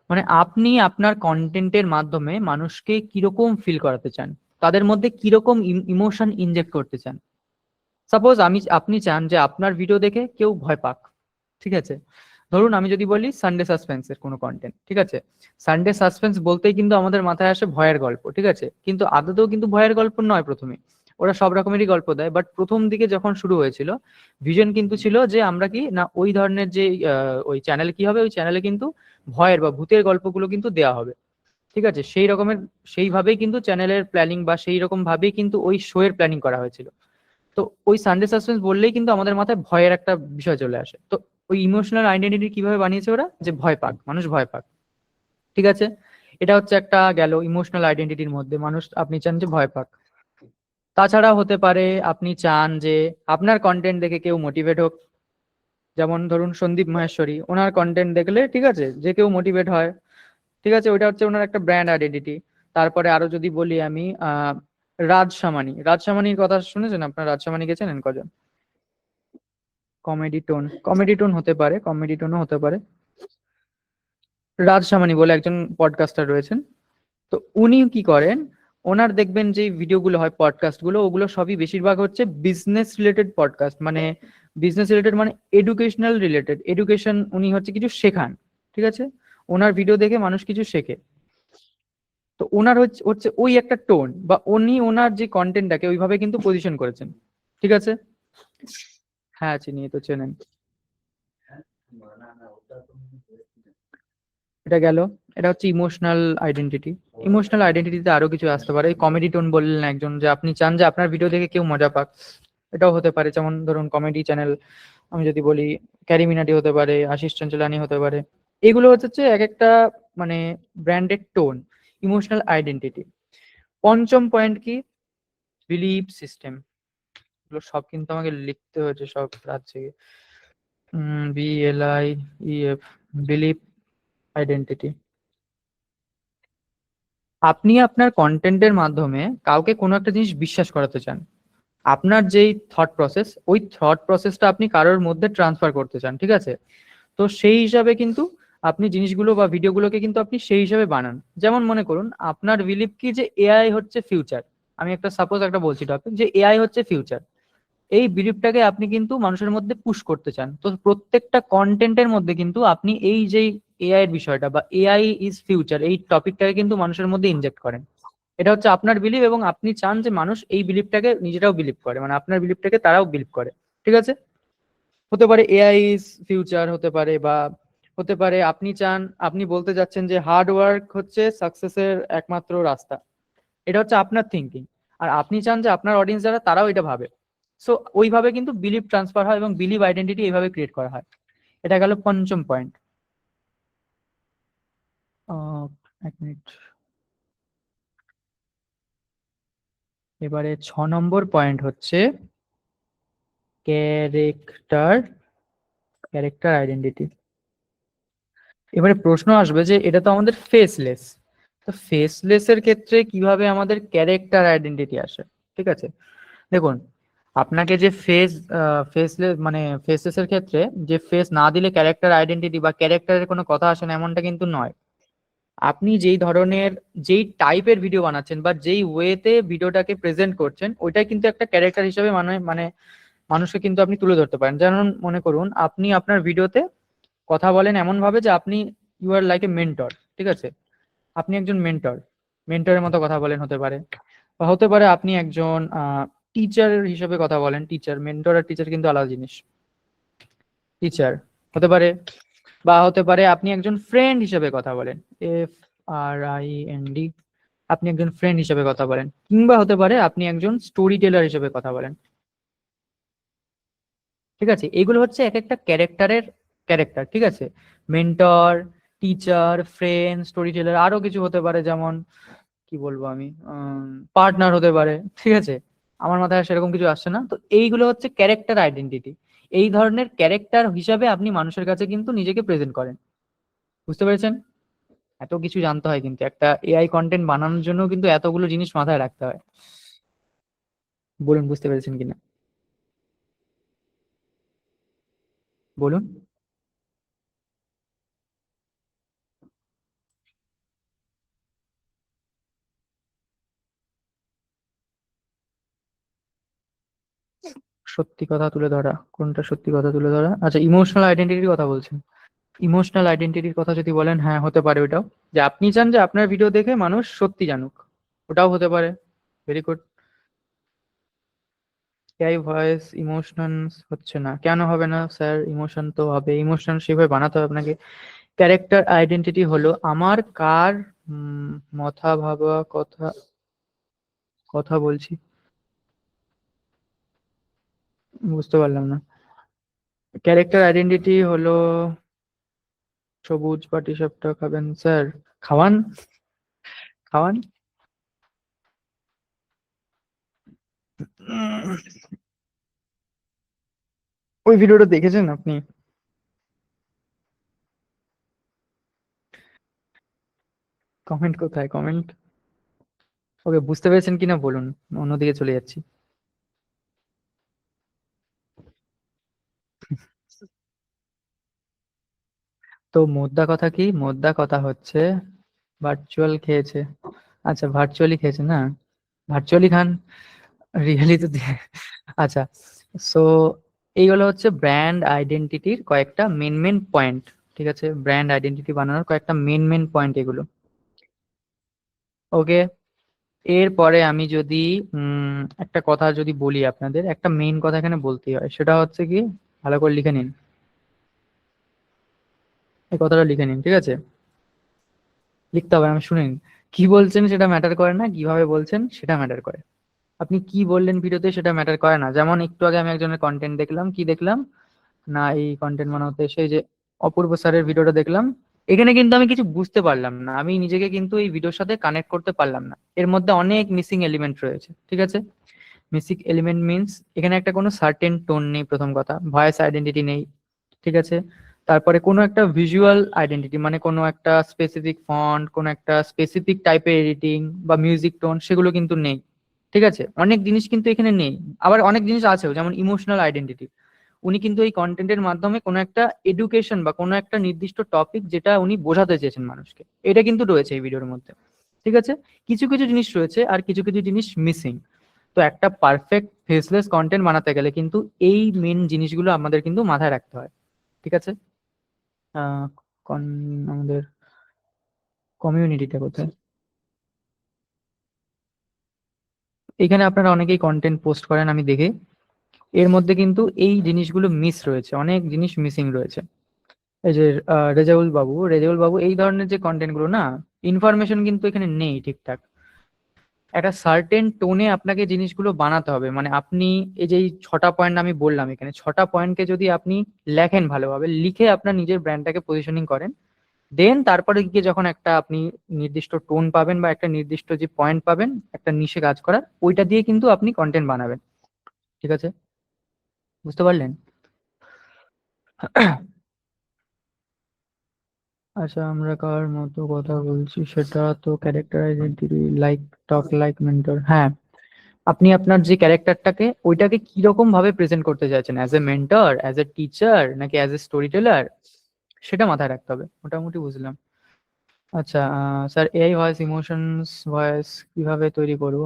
মানে আপনি আপনার কন্টেন্টের মাধ্যমে মানুষকে কিরকম ফিল করাতে চান, তাদের মধ্যে কিরকম ইমোশন ইনজেক্ট করতে চান। সাপোজ আপনি চান যে আপনার ভিডিও দেখে কেউ ভয় পাক, ঠিক আছে। ধরুন আমি যদি বলি সানডে সাসপেন্সের কোনো কন্টেন্ট, ঠিক আছে, সানডে সাসপেন্স বলতেই কিন্তু আমাদের মাথায় আসে ভয়ের গল্প, ঠিক আছে, কিন্তু আদতেও কিন্তু ভয়ের গল্প নয় প্রথমে, ওরা সব রকমেরই গল্প দেয়, বাট প্রথম দিকে যখন শুরু হয়েছিল ভিশন কিন্তু ছিল যে আমরা কি না ওই ধরনের যে ওই চ্যানেলে কি হবে, ওই চ্যানেলে কিন্তু ভয়ের বা ভূতের গল্পগুলো কিন্তু দেওয়া হবে, ঠিক আছে, সেই রকমের, সেইভাবেই কিন্তু চ্যানেলের প্ল্যানিং বা সেই রকম ভাবেই কিন্তু ওই শো এর প্ল্যানিং করা হয়েছিল। তো ওই সানডে সাসপেন্স বললেই কিন্তু আমাদের মাথায় ভয়ের একটা বিষয় চলে আসে। তো ওই ইমোশনাল আইডেন্টিটি কিভাবে বানিয়েছে ওরা, যে ভয় পাক, মানুষ ভয় পাক, ঠিক আছে। এটা হচ্ছে একটা গেল ইমোশনাল আইডেন্টিটির মধ্যে, মানুষ আপনি চান যে ভয় পাক। তাছাড়া হতে পারে আপনি চান যে আপনার কন্টেন্ট দেখে কেউ মোটিভেট হোক, যেমন ধরুন সন্দীপ মাহেশ্বরী, ওনার কন্টেন্ট দেখলে ঠিক আছে যে কেউ মোটিভেট হয়, ঠিক আছে, ওইটা হচ্ছে ওনার একটা ব্র্যান্ড আইডেন্টিটি। তারপরে আরো যদি বলি আমি রাজ সামানি, রাজ সামানির কথা শুনেছেন আপনার? রাজ সামানি গেছেন কজন? কমেডি টোন, কমেডি টোন হতে পারে, কমেডি টোনও হতে পারে। রাজ সামানি বলে একজন পডকাস্টার রয়েছেন, তো উনি কি করেন, ওনার দেখবেন যে ভিডিওগুলো হয় পডকাস্ট গুলো, ওগুলো সবই বেশিরভাগ হচ্ছে বিজনেস রিলেটেড পডকাস্ট, মানে বিজনেস রিলেটেড মানে এডুকেশনাল রিলেটেড, এডুকেশন, উনি হচ্ছে কিছু শেখান, ঠিক আছে, ওনার ভিডিও দেখে মানুষ কিছু শেখে। তো ওনার হচ্ছে হচ্ছে ওই একটা টোন বা উনি ওনার যে কন্টেন্টটাকে ওইভাবে কিন্তু পজিশন করেছেন, ঠিক আছে? হ্যাঁ চিনি, তো চেনেন। এটা গেল, এটা হচ্ছে ইমোশনাল আইডেন্টিটি। ইমোশনাল আইডেন্টিটিতে আরো কিছু আসতে পারে। কমেডি টোন বললেন একজন, যে আপনি চান যে আপনার ভিডিও দেখে কেউ মজা পাক, এটাও হতে পারে। যেমন ধরুন কমেডি চ্যানেল আমি যদি বলি, ক্যারি মিনাটি হতে পারে, আশিস চঞ্চলানি হতে পারে। এগুলো হচ্ছে এক একটা মানে ব্র্যান্ডেড টোন, ইমোশনাল আইডেন্টিটি। পঞ্চম পয়েন্ট কি? Believe system. এগুলো সব কিন্তু আমাকে লিখতে হয়েছে সব রাজ্যে। BLIEF, believe identity. আপনি আপনার কন্টেন্টের মাধ্যমে কাউকে কোনো একটা জিনিস বিশ্বাস করাতে চান। আপনার যেই থট প্রসেস, ওই থট প্রসেসটা আপনি কারোর মধ্যে ট্রান্সফার করতে চান, ঠিক আছে? তো সেই হিসাবে কিন্তু আপনি জিনিসগুলো বা ভিডিওগুলোকে কিন্তু আপনি সেই হিসাবে বানান। যেমন মনে করুন আপনার বিলিভ কি যে এআই হচ্ছে ফিউচার। আমি একটা সাপোজ একটা বলছি টপিক, যে এআই হচ্ছে ফিউচার। এই বিলিফটাকে আপনি কিন্তু মানুষের মধ্যে পুশ করতে চান। তো প্রত্যেকটা কন্টেন্টের মধ্যে কিন্তু আপনি এই যে এআই এর বিষয়টা বা এআই ইজ ফিউচার, এই টপিকটাকে কিন্তু মানুষের মধ্যে ইনজেক্ট করেন। এটা হচ্ছে আপনার বিলিভ, এবং আপনি চান যে মানুষ এই বিলিভটাকে নিজেরাও বিলিভ করে, মানে আপনার বিলিভটাকে তারাও বিলিভ করে, ঠিক আছে? হতে পারে এআই ইজ ফিউচার, হতে পারে, বা হতে পারে আপনি চান, আপনি বলতে যাচ্ছেন যে হার্ড ওয়ার্ক হচ্ছে সাকসেসের একমাত্র রাস্তা। এটা হচ্ছে আপনার থিঙ্কিং। আর আপনি চান যে আপনার অডিয়েন্স যারা তারাও এটা ভাবে। সো ওইভাবে কিন্তু বিলিভ ট্রান্সফার হয় এবং বিলিভ আইডেন্টিটি এইভাবে ক্রিয়েট করা হয়। এটা গেল পঞ্চম পয়েন্ট। এক মিনিট, এবারে 6 নম্বর পয়েন্ট হচ্ছে ক্যারেক্টার, ক্যারেক্টার আইডেন্টিটি। এবারে প্রশ্ন আসবে যে এটা তো আমাদের ফেসলেস, তো ফেসলেস এর ক্ষেত্রে কিভাবে আমাদের ক্যারেক্টার আইডেন্টিটি আসে? ঠিক আছে, দেখুন, আপনাকে যে ফেসলেস মানে ফেসলেস এর ক্ষেত্রে যে ফেস না দিলে ক্যারেক্টার আইডেন্টিটি বা ক্যারেক্টারের কোনো কথা আসে না এমনটা কিন্তু নয়। আপনি যেই ধরনের, যেই টাইপের ভিডিও বানাচ্ছেন বা যেই ওয়েতে ভিডিওটাকে প্রেজেন্ট করছেন, ওইটাই কিন্তু একটা ক্যারেক্টার হিসেবে মানে মানে মানুষকে কিন্তু আপনি তুলে ধরতে পারেন। যেমন মনে করুন আপনি আপনার ভিডিওতে কথা বলেন এমন ভাবে যে আপনি you are like a mentor, ঠিক আছে? আপনি একজন মেন্টর, মেন্টরের মতো কথা বলেন, হতে পারে। বা হতে পারে আপনি একজন টিচার হিসেবে কথা বলেন। টিচার, মেন্টর আর টিচার কিন্তু আলাদা জিনিস। টিচার হতে পারে, বা হতে পারে আপনি একজন ফ্রেন্ড হিসেবে কথা বলেন, FRIEND, আপনি একজন ফ্রেন্ড হিসেবে কথা বলেন। কিংবা হতে পারে আপনি একজন স্টোরি টেলার হিসেবে কথা বলেন, ঠিক আছে? এগুলো হচ্ছে এক একটা ক্যারেক্টারের ক্যারেক্টার, ঠিক আছে? Mentor, teacher, friend, storyteller, আরো কিছু হতে পারে, যেমন কি বলবো আমি, পার্টনার হতে পারে, ঠিক আছে? আমার মাথায় সেরকম কিছু আসছে না। তো এইগুলো হচ্ছে ক্যারেক্টার আইডেন্টিটি। এই ধরনের ক্যারেক্টার হিসাবে আপনি মানুষের কাছে কিন্তু নিজেকে প্রেজেন্ট করেন। বুঝতে পেরেছেন? এত কিছু জানতে হয় কিন্তু, একটা এআই কন্টেন্ট বানানোর জন্য কিন্তু এতগুলো জিনিস মাথায় রাখতে হয়। বলুন বুঝতে পেরেছেন কিনা, বলুন। সত্যি কথা তুলে ধরা, কোনটা সত্যি কথা তুলে ধরা? আচ্ছা, ইমোশনাল আইডেন্টিটির কথা বলছেন। ইমোশনাল আইডেন্টিটির কথা যদি বলেন, হ্যাঁ হতে পারে ওটাও, যে আপনি চান যে আপনার ভিডিও দেখে মানুষ সত্যি জানুক, ওটাও হতে পারে। Very good. AI voice emotion হচ্ছে না, কেন হবে না স্যার? ইমোশন তো হবে, ইমোশন সেভাবে বানাতে হবে আপনাকে। ক্যারেক্টার আইডেন্টিটি হলো আমার কার মাথা ভাবা কথা, কথা বলছি, বুঝতে পারলাম না। ক্যারেক্টার আইডেন্টিটি হলো সবুজ পাটিসাপটা খাবেন স্যার? খাওয়ান, খাওয়ান। উম, ওই ভিডিওটা দেখেছেন আপনি? কমেন্ট কোথায়, কমেন্ট? ওকে, বুঝতে পেরেছেন কিনা বলুন, অন্যদিকে চলে যাচ্ছি। তো মোদ্দা কথা কি? মোদ্দা কথা হচ্ছে ভার্চুয়াল খেয়েছে। আচ্ছা, ভার্চুয়ালি খেয়েছে না, ভার্চুয়ালি খান, রিয়েলি তো আচ্ছা, সো এইগুলো হচ্ছে ব্র্যান্ড আইডেন্টিটির কয়েকটা মেন মেন পয়েন্ট, ঠিক আছে? ব্র্যান্ড আইডেন্টিটি বানানোর কয়েকটা মেন মেন পয়েন্ট এগুলো। ওকে, এরপরে আমি যদি একটা কথা যদি বলি আপনাদের, একটা মেইন কথা এখানে বলতেই হয়, সেটা হচ্ছে কি, ভালো করে লিখে নিন, এই কথাটা লিখে নিন, ঠিক আছে? লিখতে হবে, আমি শুনে নিন। কি বলছেন সেটা ম্যাটার করে না, কিভাবে বলছেন সেটা ম্যাটার করে। আপনি কি বললেন ভিডিওতে সেটা ম্যাটার করে না। যেমন একটু আগে আমি একজনের কন্টেন্ট দেখলাম, কি দেখলাম না, এই কন্টেন্ট বানাতে সেই যে অপূর্ব স্যারের ভিডিওটা দেখলাম, এখানে কিন্তু আমি কিছু বুঝতে পারলাম না, আমি নিজেকে কিন্তু এই ভিডিওর সাথে কানেক্ট করতে পারলাম না, এর মধ্যে অনেক মিসিং এলিমেন্ট রয়েছে, ঠিক আছে? মিসিং এলিমেন্ট মিন্স এখানে একটা কোনো সার্টেন টোন নেই, প্রথম কথা, ভয়েস আইডেন্টিটি নেই, ঠিক আছে? তারপরে কোনো একটা ভিজুয়াল আইডেন্টিটি, মানে কোনো একটা স্পেসিফিক ফন্ট, কোনো একটা স্পেসিফিক টাইপের এডিটিং বা মিউজিক টোন, সেগুলো কিন্তু নেই, ঠিক আছে? অনেক জিনিস কিন্তু এখানে নেই। আবার অনেক জিনিস আছেও, যেমন ইমোশনাল আইডেন্টিটি, উনি কিন্তু এই কন্টেন্টের মাধ্যমে কোনো একটা এডুকেশন বা কোনো একটা নির্দিষ্ট টপিক যেটা উনি বোঝাতে চেয়েছেন মানুষকে, এটা কিন্তু রয়েছে এই ভিডিওর মধ্যে, ঠিক আছে? কিছু কিছু জিনিস রয়েছে আর কিছু কিছু জিনিস মিসিং। তো একটা পারফেক্ট ফেসলেস কন্টেন্ট বানাতে গেলে কিন্তু এই মেন জিনিসগুলো আমাদের কিন্তু মাথায় রাখতে হয়, ঠিক আছে? আহ আমাদের কমিউনিটিটা কোথায়? এখানে আপনারা অনেকেই কন্টেন্ট পোস্ট করেন আমি দেখি, এর মধ্যে কিন্তু এই জিনিসগুলো মিস রয়েছে, অনেক জিনিস মিসিং রয়েছে। এই যে রেজাউল বাবু এই ধরনের যে কন্টেন্ট গুলো না, ইনফরমেশন কিন্তু এখানে নেই ঠিকঠাক। একটা সার্টেন টোনে আপনাকে জিনিসগুলো বানাতে হবে, মানে আপনি এই যে এই 6টা পয়েন্ট আমি বললাম, এখানে 6টা পয়েন্টকে যদি আপনি লেখেন ভালোভাবে, লিখে আপনার নিজের ব্র্যান্ডটাকে পজিশনিং করেন, দেন তারপরে গিয়ে যখন একটা আপনি নির্দিষ্ট টোন পাবেন বা একটা নির্দিষ্ট যে পয়েন্ট পাবেন একটা নিশে কাজ করার, ওইটা দিয়ে কিন্তু আপনি কন্টেন্ট বানাবেন, ঠিক আছে? বুঝতে পারলেন? আচ্ছা, আমরা কার মতো কথা বলছি সেটা তো character identity, like talk like mentor, হ্যাঁ। আপনি আপনার যে ক্যারেক্টারটাকে ওইটাকে কিরকম ভাবে প্রেজেন্ট করতে চাইছেন, as a mentor, as a teacher, নাকি অ্যাজ এ স্টোরি টেলার, সেটা মাথায় রাখতে হবে, মোটামুটি বুঝলাম। আচ্ছা, sir AI voice emotions voice কিভাবে তৈরি করব?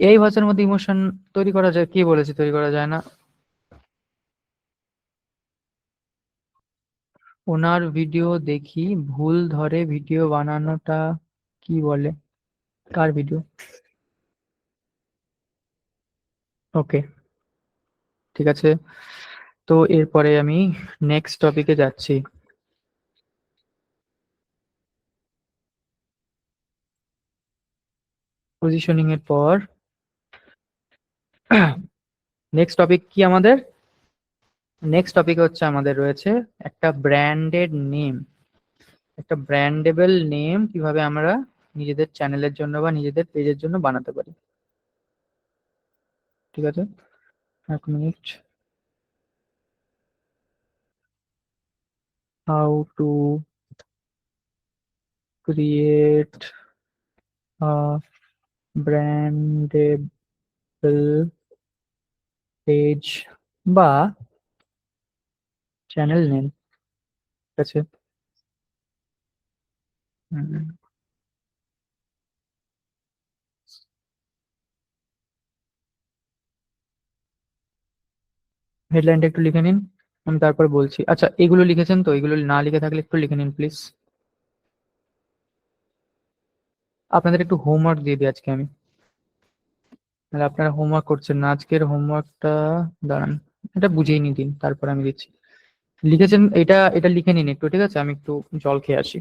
এআই ভয়েসের মধ্যে ইমোশন তৈরি করা যায়? কি বলেছে তৈরি করা যায় না? ওনার ভিডিও দেখি ভুল ধরে ভিডিও বানানোটা, কি বলে? কার ভিডিও? ওকে, ঠিক আছে। তো এরপরে আমি নেক্সট টপিকে যাচ্ছি। পজিশনিং এর পর নেক্সট টপিক কি আমাদের? নেক্সট টপিক হচ্ছে আমাদের রয়েছে একটা ব্র্যান্ডেড নেম, একটা ব্র্যান্ডেবল নেম কিভাবে আমরা নিজেদের চ্যানেলের জন্য বা নিজেদের পেজের জন্য বানাতে পারি, ঠিক আছে? এক minute. How to create a brandable page বা চ্যানেল নেম, ঠিক আছে? হেডলাইনটা একটু লিখে নিন, আমি তারপর বলছি। আচ্ছা, এগুলো লিখেছেন তো? এগুলো না লিখে থাকলে একটু লিখে নিন প্লিজ। আপনাদের একটু হোমওয়ার্ক দিয়ে দিই আজকে আমি, তাহলে আপনারা হোমওয়ার্ক করছেন না। আজকের হোমওয়ার্কটা দাঁড়ান, এটা বুঝিয়ে নিয়ে দিন, তারপর আমি দিচ্ছি। লিখেছেন এটা? এটা লিখে নিন একটু, ঠিক আছে? আমি একটু জল খেয়ে আসি।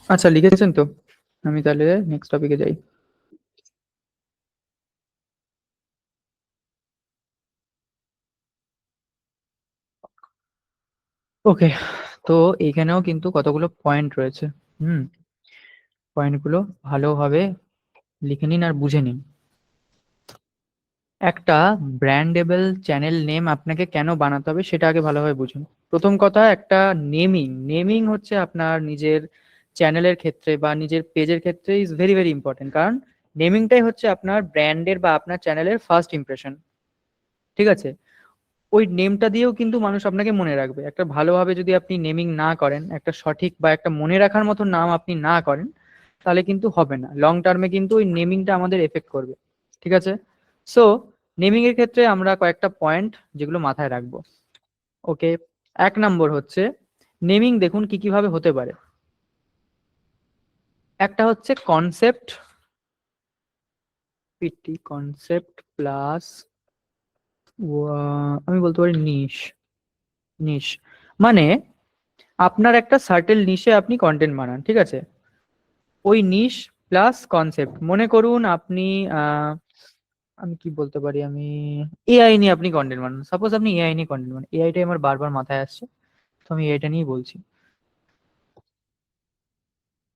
আচ্ছা, লিখেছেন তো? আমি তাহলে নেক্সট টপিকে যাই। ওকে, তো এইখানেও কিন্তু কতগুলো পয়েন্ট রয়েছে। হুম, পয়েন্টগুলো ভালোভাবে লিখে নিন আর বুঝে নিন। একটা ব্র্যান্ডেবল চ্যানেল নেম আপনাকে কেন বানাতে হবে সেটা আগে ভালোভাবে বুঝুন। প্রথম কথা, একটা নেমিং নেমিং হচ্ছে আপনার নিজের চ্যানেলের ক্ষেত্রে বা নিজের পেজের ক্ষেত্রে ইজ ভেরি ভেরি ইম্পর্টেন্ট, কারণ নেমিংটাই হচ্ছে আপনার ব্র্যান্ডের বা আপনার চ্যানেলের ফার্স্ট ইমপ্রেশন। ঠিক আছে? ওই নেমটা দিয়েও কিন্তু মানুষ আপনাকে মনে রাখবে। একটা ভালোভাবে যদি আপনি নেমিং না করেন, একটা সঠিক বা একটা মনে রাখার মতো নাম আপনি না করেন, তাহলে কিন্তু হবে না। লং টার্মে কিন্তু ওই নেমিংটা আমাদের এফেক্ট করবে। ঠিক আছে? সো নেমিং এর ক্ষেত্রে আমরা কয়েকটা পয়েন্ট যেগুলো মাথায় রাখবো। ওকে, 1 নম্বর হচ্ছে নেমিং দেখুন কি কিভাবে হতে পারে। একটা হচ্ছে কনসেপ্ট, পিটি কনসেপ্ট প্লাস আমি বলতে পারি নিশ। নিশ মানে আপনার একটা সার্টেল নিশে আপনি কন্টেন্ট বানান, ঠিক আছে? ওই নিশ প্লাস কনসেপ্ট। মনে করুন আপনি আমি কি বলতে পারি, আমি এআই নিয়ে আপনি কন্টেন্ট বানান। সাপোজ আপনি এআই নিয়ে কন্টেন্ট বানান, এআইটাই আমার বারবার মাথায় আসছে, তো আমি এআইটা নিয়েই বলছি।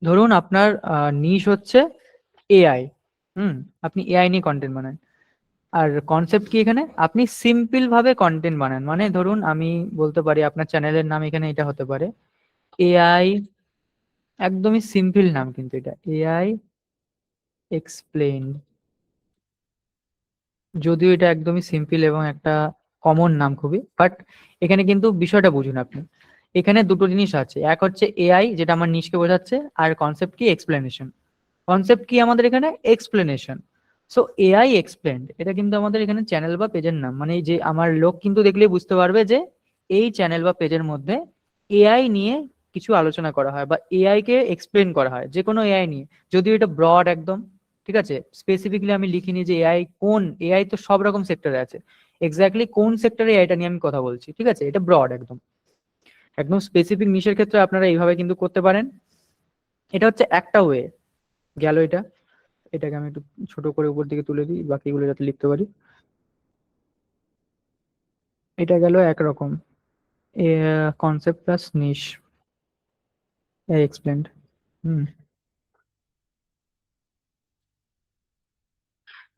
ধরুন আপনার নিশ হচ্ছে এআই। হুম, আপনি এআই নিয়ে কন্টেন্ট বানান। আর কনসেপ্ট কি এখানে, আপনি সিম্পল ভাবে কন্টেন্ট বানান। মানে ধরুন আমি বলতে পারি আপনার চ্যানেলের নাম এখানে এটা হতে পারে এআই, একদমই সিম্পল নাম কিন্তু এটা, এআই এক্সপ্লেইন। যদিও এটা একদমই সিম্পল এবং একটা কমন নাম খুবই, বাট এখানে কিন্তু বিষয়টা বুঝুন আপনি। এখানে দুটো জিনিস আছে, এক হচ্ছে এআই যেটা আমার নিশকে বোঝাচ্ছে, আর কনসেপ্ট কি, এক্সপ্লেনেশন। কনসেপ্ট কি আমাদের এখানে, এক্সপ্লেনেশন। সো এআই এক্সপ্লেন্ড এটা কিন্তু আমাদের এখানে চ্যানেল বা পেজের নাম। মানে এই যে আমার লোক কিন্তু দেখলেই বুঝতে পারবে যে এই চ্যানেল বা পেজের মধ্যে এআই নিয়ে কিছু আলোচনা করা হয় বা এআই কে এক্সপ্লেন করা হয়, যে কোনো এআই নিয়ে। যদিও এটা ব্রড একদম, ঠিক আছে? স্পেসিফিকলি আমি লিখিনি যে এআই কোন, এআই তো সব রকম সেক্টরে আছে, এক্স্যাক্টলি কোন সেক্টরে এআইটা নিয়ে আমি কথা বলছি, ঠিক আছে? এটা ব্রড একদম, একদম স্পেসিফিক নিশের ক্ষেত্রে আপনারা এইভাবে কিন্তু করতে পারেন। এটা হচ্ছে একটা ওয়ে গেল এটা। এটাকে আমি একটু ছোট করে উপর দিকে তুলে দিই বাকিগুলো যাতে লিখতে পারি। এটা গেল একরকম কনসেপ্ট প্লাস নিশ এক্সপ্লেন্ড। হুম,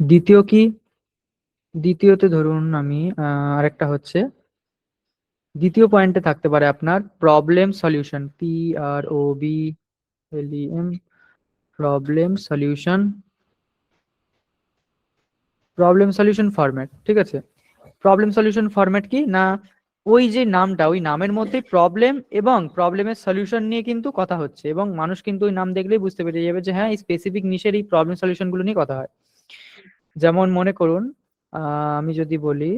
দ্বিতীয় কি, দ্বিতীয়তে ধরুন আমি আরেকটা হচ্ছে, দ্বিতীয় পয়েন্টে থাকতে পারে আপনার problem solution, PROBLEM, problem solution, problem solution format. ঠিক আছে? প্রবলেম সলিউশন ফরম্যাট কি না, ওই যে নামটা, ওই নামের মধ্যে প্রবলেম এবং প্রবলেমের সলিউশন নিয়ে কিন্তু কথা হচ্ছে, এবং মানুষ কিন্তু ওই নাম দেখলেই বুঝতে পেরে যাবে যে হ্যাঁ এই স্পেসিফিক নিশের এই প্রবলেম সলিউশন গুলো নিয়ে কথা হয়। যেমন মনে করুন আমি যদি বলি,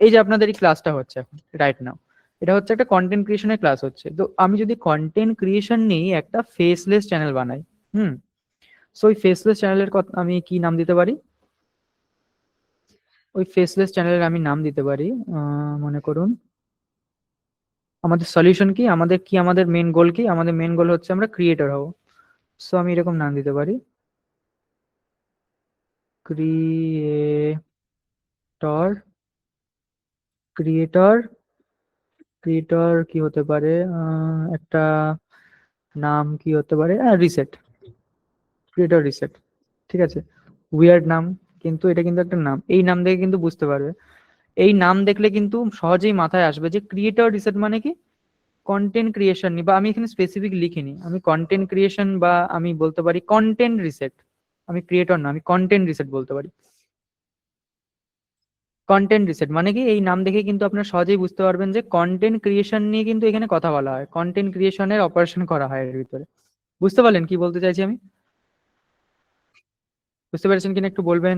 এই যে আপনাদের এই ক্লাসটা হচ্ছে এখন রাইট নাও, এটা হচ্ছে একটা কন্টেন্ট ক্রিয়েশনের ক্লাস হচ্ছে। তো আমি যদি কন্টেন্ট ক্রিয়েশন নিয়ে একটা ফেসলেস চ্যানেল বানাই, হুম, সো ওই ফেসলেস চ্যানেলের কথা আমি কি নাম দিতে পারি, ওই ফেসলেস চ্যানেলের আমি নাম দিতে পারি মনে করুন আমাদের সলিউশন কি, আমাদের কি, আমাদের মেন গোল কি, আমাদের মেন গোল হচ্ছে আমরা ক্রিয়েটর হব। সো আমি এরকম নাম দিতে পারি, ক্রিয়েটর, ক্রিয়েটর, ক্রিয়েটর কি হতে পারে, একটা নাম কি হতে পারে, রিসেট, ক্রিয়েটর রিসেট। ঠিক আছে? উইয়ার্ড নাম, কিন্তু এটা কিন্তু একটা নাম, এই নাম দেখে কিন্তু বুঝতে পারবে। এই নাম দেখলে কিন্তু সহজেই মাথায় আসবে যে ক্রিয়েটর রিসেট মানে কি, কন্টেন্ট ক্রিয়েশন বা আমি এখানে স্পেসিফিক লিখিনি, আমি কন্টেন্ট ক্রিয়েশন বা আমি বলতে পারি কন্টেন্ট রিসেট। আমি ক্রিয়েটর না, আমি কন্টেন্ট রিসেট বলতে পারি। কন্টেন্ট রিসেট মানে কি, এই নাম দেখে কিন্তু আপনারা সহজেই বুঝতে পারবেন যে কন্টেন্ট ক্রিয়েশন নিয়ে কিন্তু এখানে কথা বলা হয়, কন্টেন্ট ক্রিয়েশনের অপারেশন করা হয় এর ভিতরে। বুঝতে পারলেন কি বলতে চাইছি আমি? বুঝতে পেরেছেন কিনা একটু বলবেন?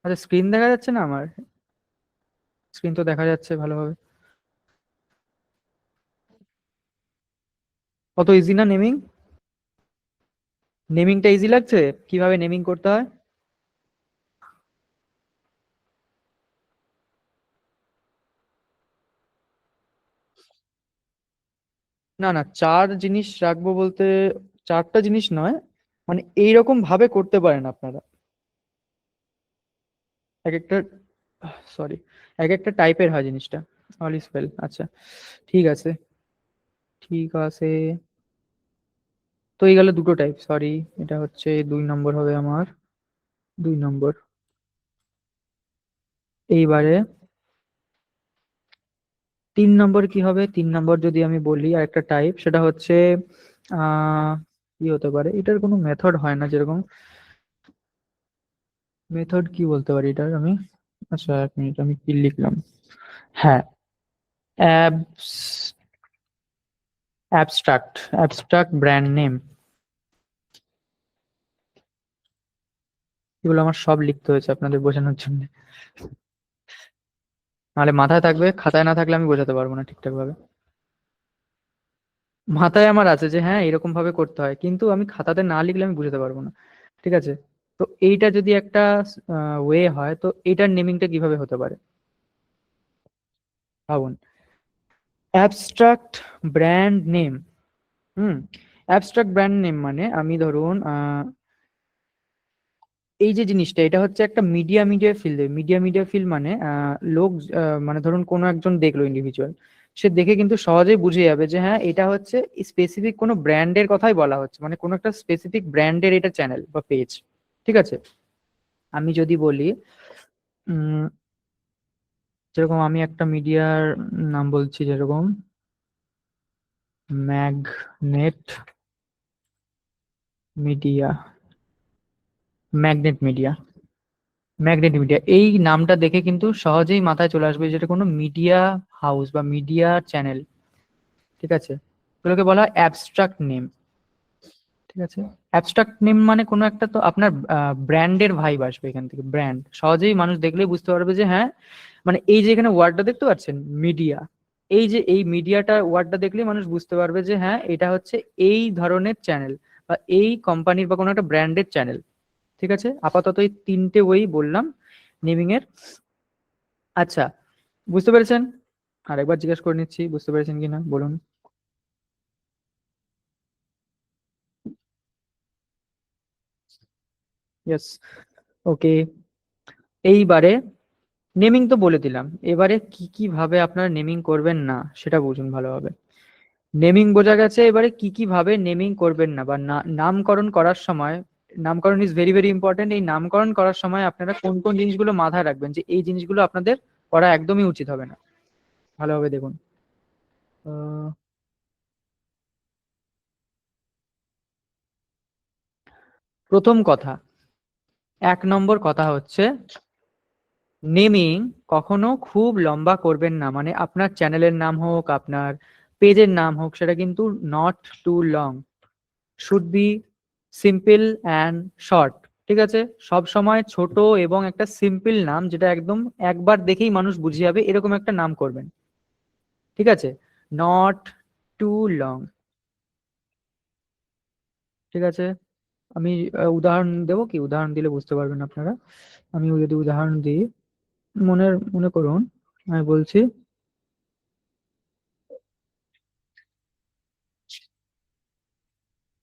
আচ্ছা, স্ক্রিন দেখা যাচ্ছে না আমার? স্ক্রিন তো দেখা যাচ্ছে ভালোভাবে। কত ইজি না নেমিং? নেমিংটা ইজি লাগছে কিভাবে নেমিং করতে হয়? না না, চার জিনিস রাখবো বলতে চারটা জিনিস নয়, মানে এইরকম ভাবে করতে পারেন আপনারা। এক একটা, সরি, এক একটা টাইপের হয় জিনিসটা। অল ইজ ওয়েল, আচ্ছা ঠিক আছে, ঠিক আছে। তো এই গেল দুটো টাইপ, সরি, এটা হচ্ছে 2 নম্বর হবে আমার, 2 নম্বর। এইবারে 3 নম্বর কি হবে? 3 নম্বর যদি আমি বলি আর একটা টাইপ, সেটা হচ্ছে আহ কি হতে পারে, এটার কোনো মেথড হয় না যেরকম, মেথড কি বলতে পারি এটার আমি, আচ্ছা 1 মিনিট, আমি কি লিখলাম, হ্যাঁ, ABS abstract, abstract brand name. এগুলো আমার সব লিখতে হয়েছে আপনাদের বোঝানোর জন্য, নাহলে মাথায় থাকবে, খাতায় না থাকলে আমি বোঝাতে পারবো না ঠিকঠাক ভাবে। মাথায় আমার আছে যে হ্যাঁ এরকম ভাবে করতে হয়, কিন্তু আমি খাতাতে না লিখলে আমি বুঝাতে পারবো না। ঠিক আছে, তো এইটা যদি একটা ওয়ে হয়, তো এটার নেমিংটা কিভাবে হতে পারে ভাবুন। Abstract brand name. Abstract brand name মানে আমি ধরুন এই যে জিনিসটা, এটা হচ্ছে একটা media media field. Media media field মানে লোক, মানে ধরুন কোনো একজন দেখলো ইন্ডিভিজুয়াল, সে দেখে কিন্তু সহজেই বুঝে যাবে যে হ্যাঁ এটা হচ্ছে স্পেসিফিক কোনো ব্র্যান্ডের কথাই বলা হচ্ছে, মানে কোনো একটা স্পেসিফিক ব্র্যান্ডের এটা চ্যানেল বা পেজ। ঠিক আছে, আমি যদি বলি উম যেরকম আমি একটা মিডিয়ার নাম বলছি, যেরকম magnet media, magnet media, magnet media, এই নামটা দেখে কিন্তু সহজেই মাথায় চলে আসবে যেটা কোনো মিডিয়া হাউস বা মিডিয়া চ্যানেল। ঠিক আছে, এগুলোকে বলা হয় অ্যাবস্ট্রাক্ট নেম। ঠিক আছে, অ্যাবস্ট্রাক্ট নেম মানে কোনো একটা তো আপনার ব্র্যান্ডের ভাইব আসবে এখান থেকে, ব্র্যান্ড সহজেই মানুষ দেখলেই বুঝতে পারবে যে হ্যাঁ, মানে এই যে এখানে ওয়ার্ডটা দেখতে পাচ্ছেন মিডিয়া, এই যে এই মিডিয়াটা ওয়ার্ডটা দেখলেই মানুষ বুঝতে পারবে যে হ্যাঁ এটা হচ্ছে এই ধরনের চ্যানেল বা এই কোম্পানির বা কোনো একটা ব্র্যান্ডের চ্যানেল। ঠিক আছে, আপাতত এই 3টে ওই বললাম নেমিং এর। আচ্ছা, বুঝতে পেরেছেন? আরেকবার জিজ্ঞেস করে নিচ্ছি, বুঝতে পেরেছেন কিনা বলুন। ইয়েস, ওকে। এইবারে নেমিং তো বলে দিলাম, এবারে কি কি ভাবে আপনারা নেমিং করবেন না সেটা বুঝুন ভালোভাবে। নেমিং বোঝা গেছে, এবারে কি কি ভাবে নেমিং করবেন না বা নামকরণ করার সময়, নামকরণ ইজ ভেরি ভেরি ইম্পর্টেন্ট। এই নামকরণ করার সময় আপনারা কোন কোন জিনিসগুলো মাথায় রাখবেন, যে এই জিনিসগুলো আপনাদের করা একদমই উচিত হবে না, ভালোভাবে দেখুন। আহ, প্রথম কথা, 1 নম্বর কথা হচ্ছে নেমিং কখনো খুব লম্বা করবেন না, মানে আপনার চ্যানেলের নাম হোক, আপনার পেজের নাম হোক, সেটা কিন্তু not too long, should be simple and short. ঠিক আছে, সব সময় ছোট এবং একটা সিম্পল নাম, যেটা একদম একবার দেখেই মানুষ বুঝে যাবে, এরকম একটা নাম করবেন। ঠিক আছে, নট টু লং। ঠিক আছে, আমি উদাহরণ দেবো, কি উদাহরণ দিলে বুঝতে পারবেন আপনারা। আমি যদি উদাহরণ দিই, মনে করুন আমি বলছি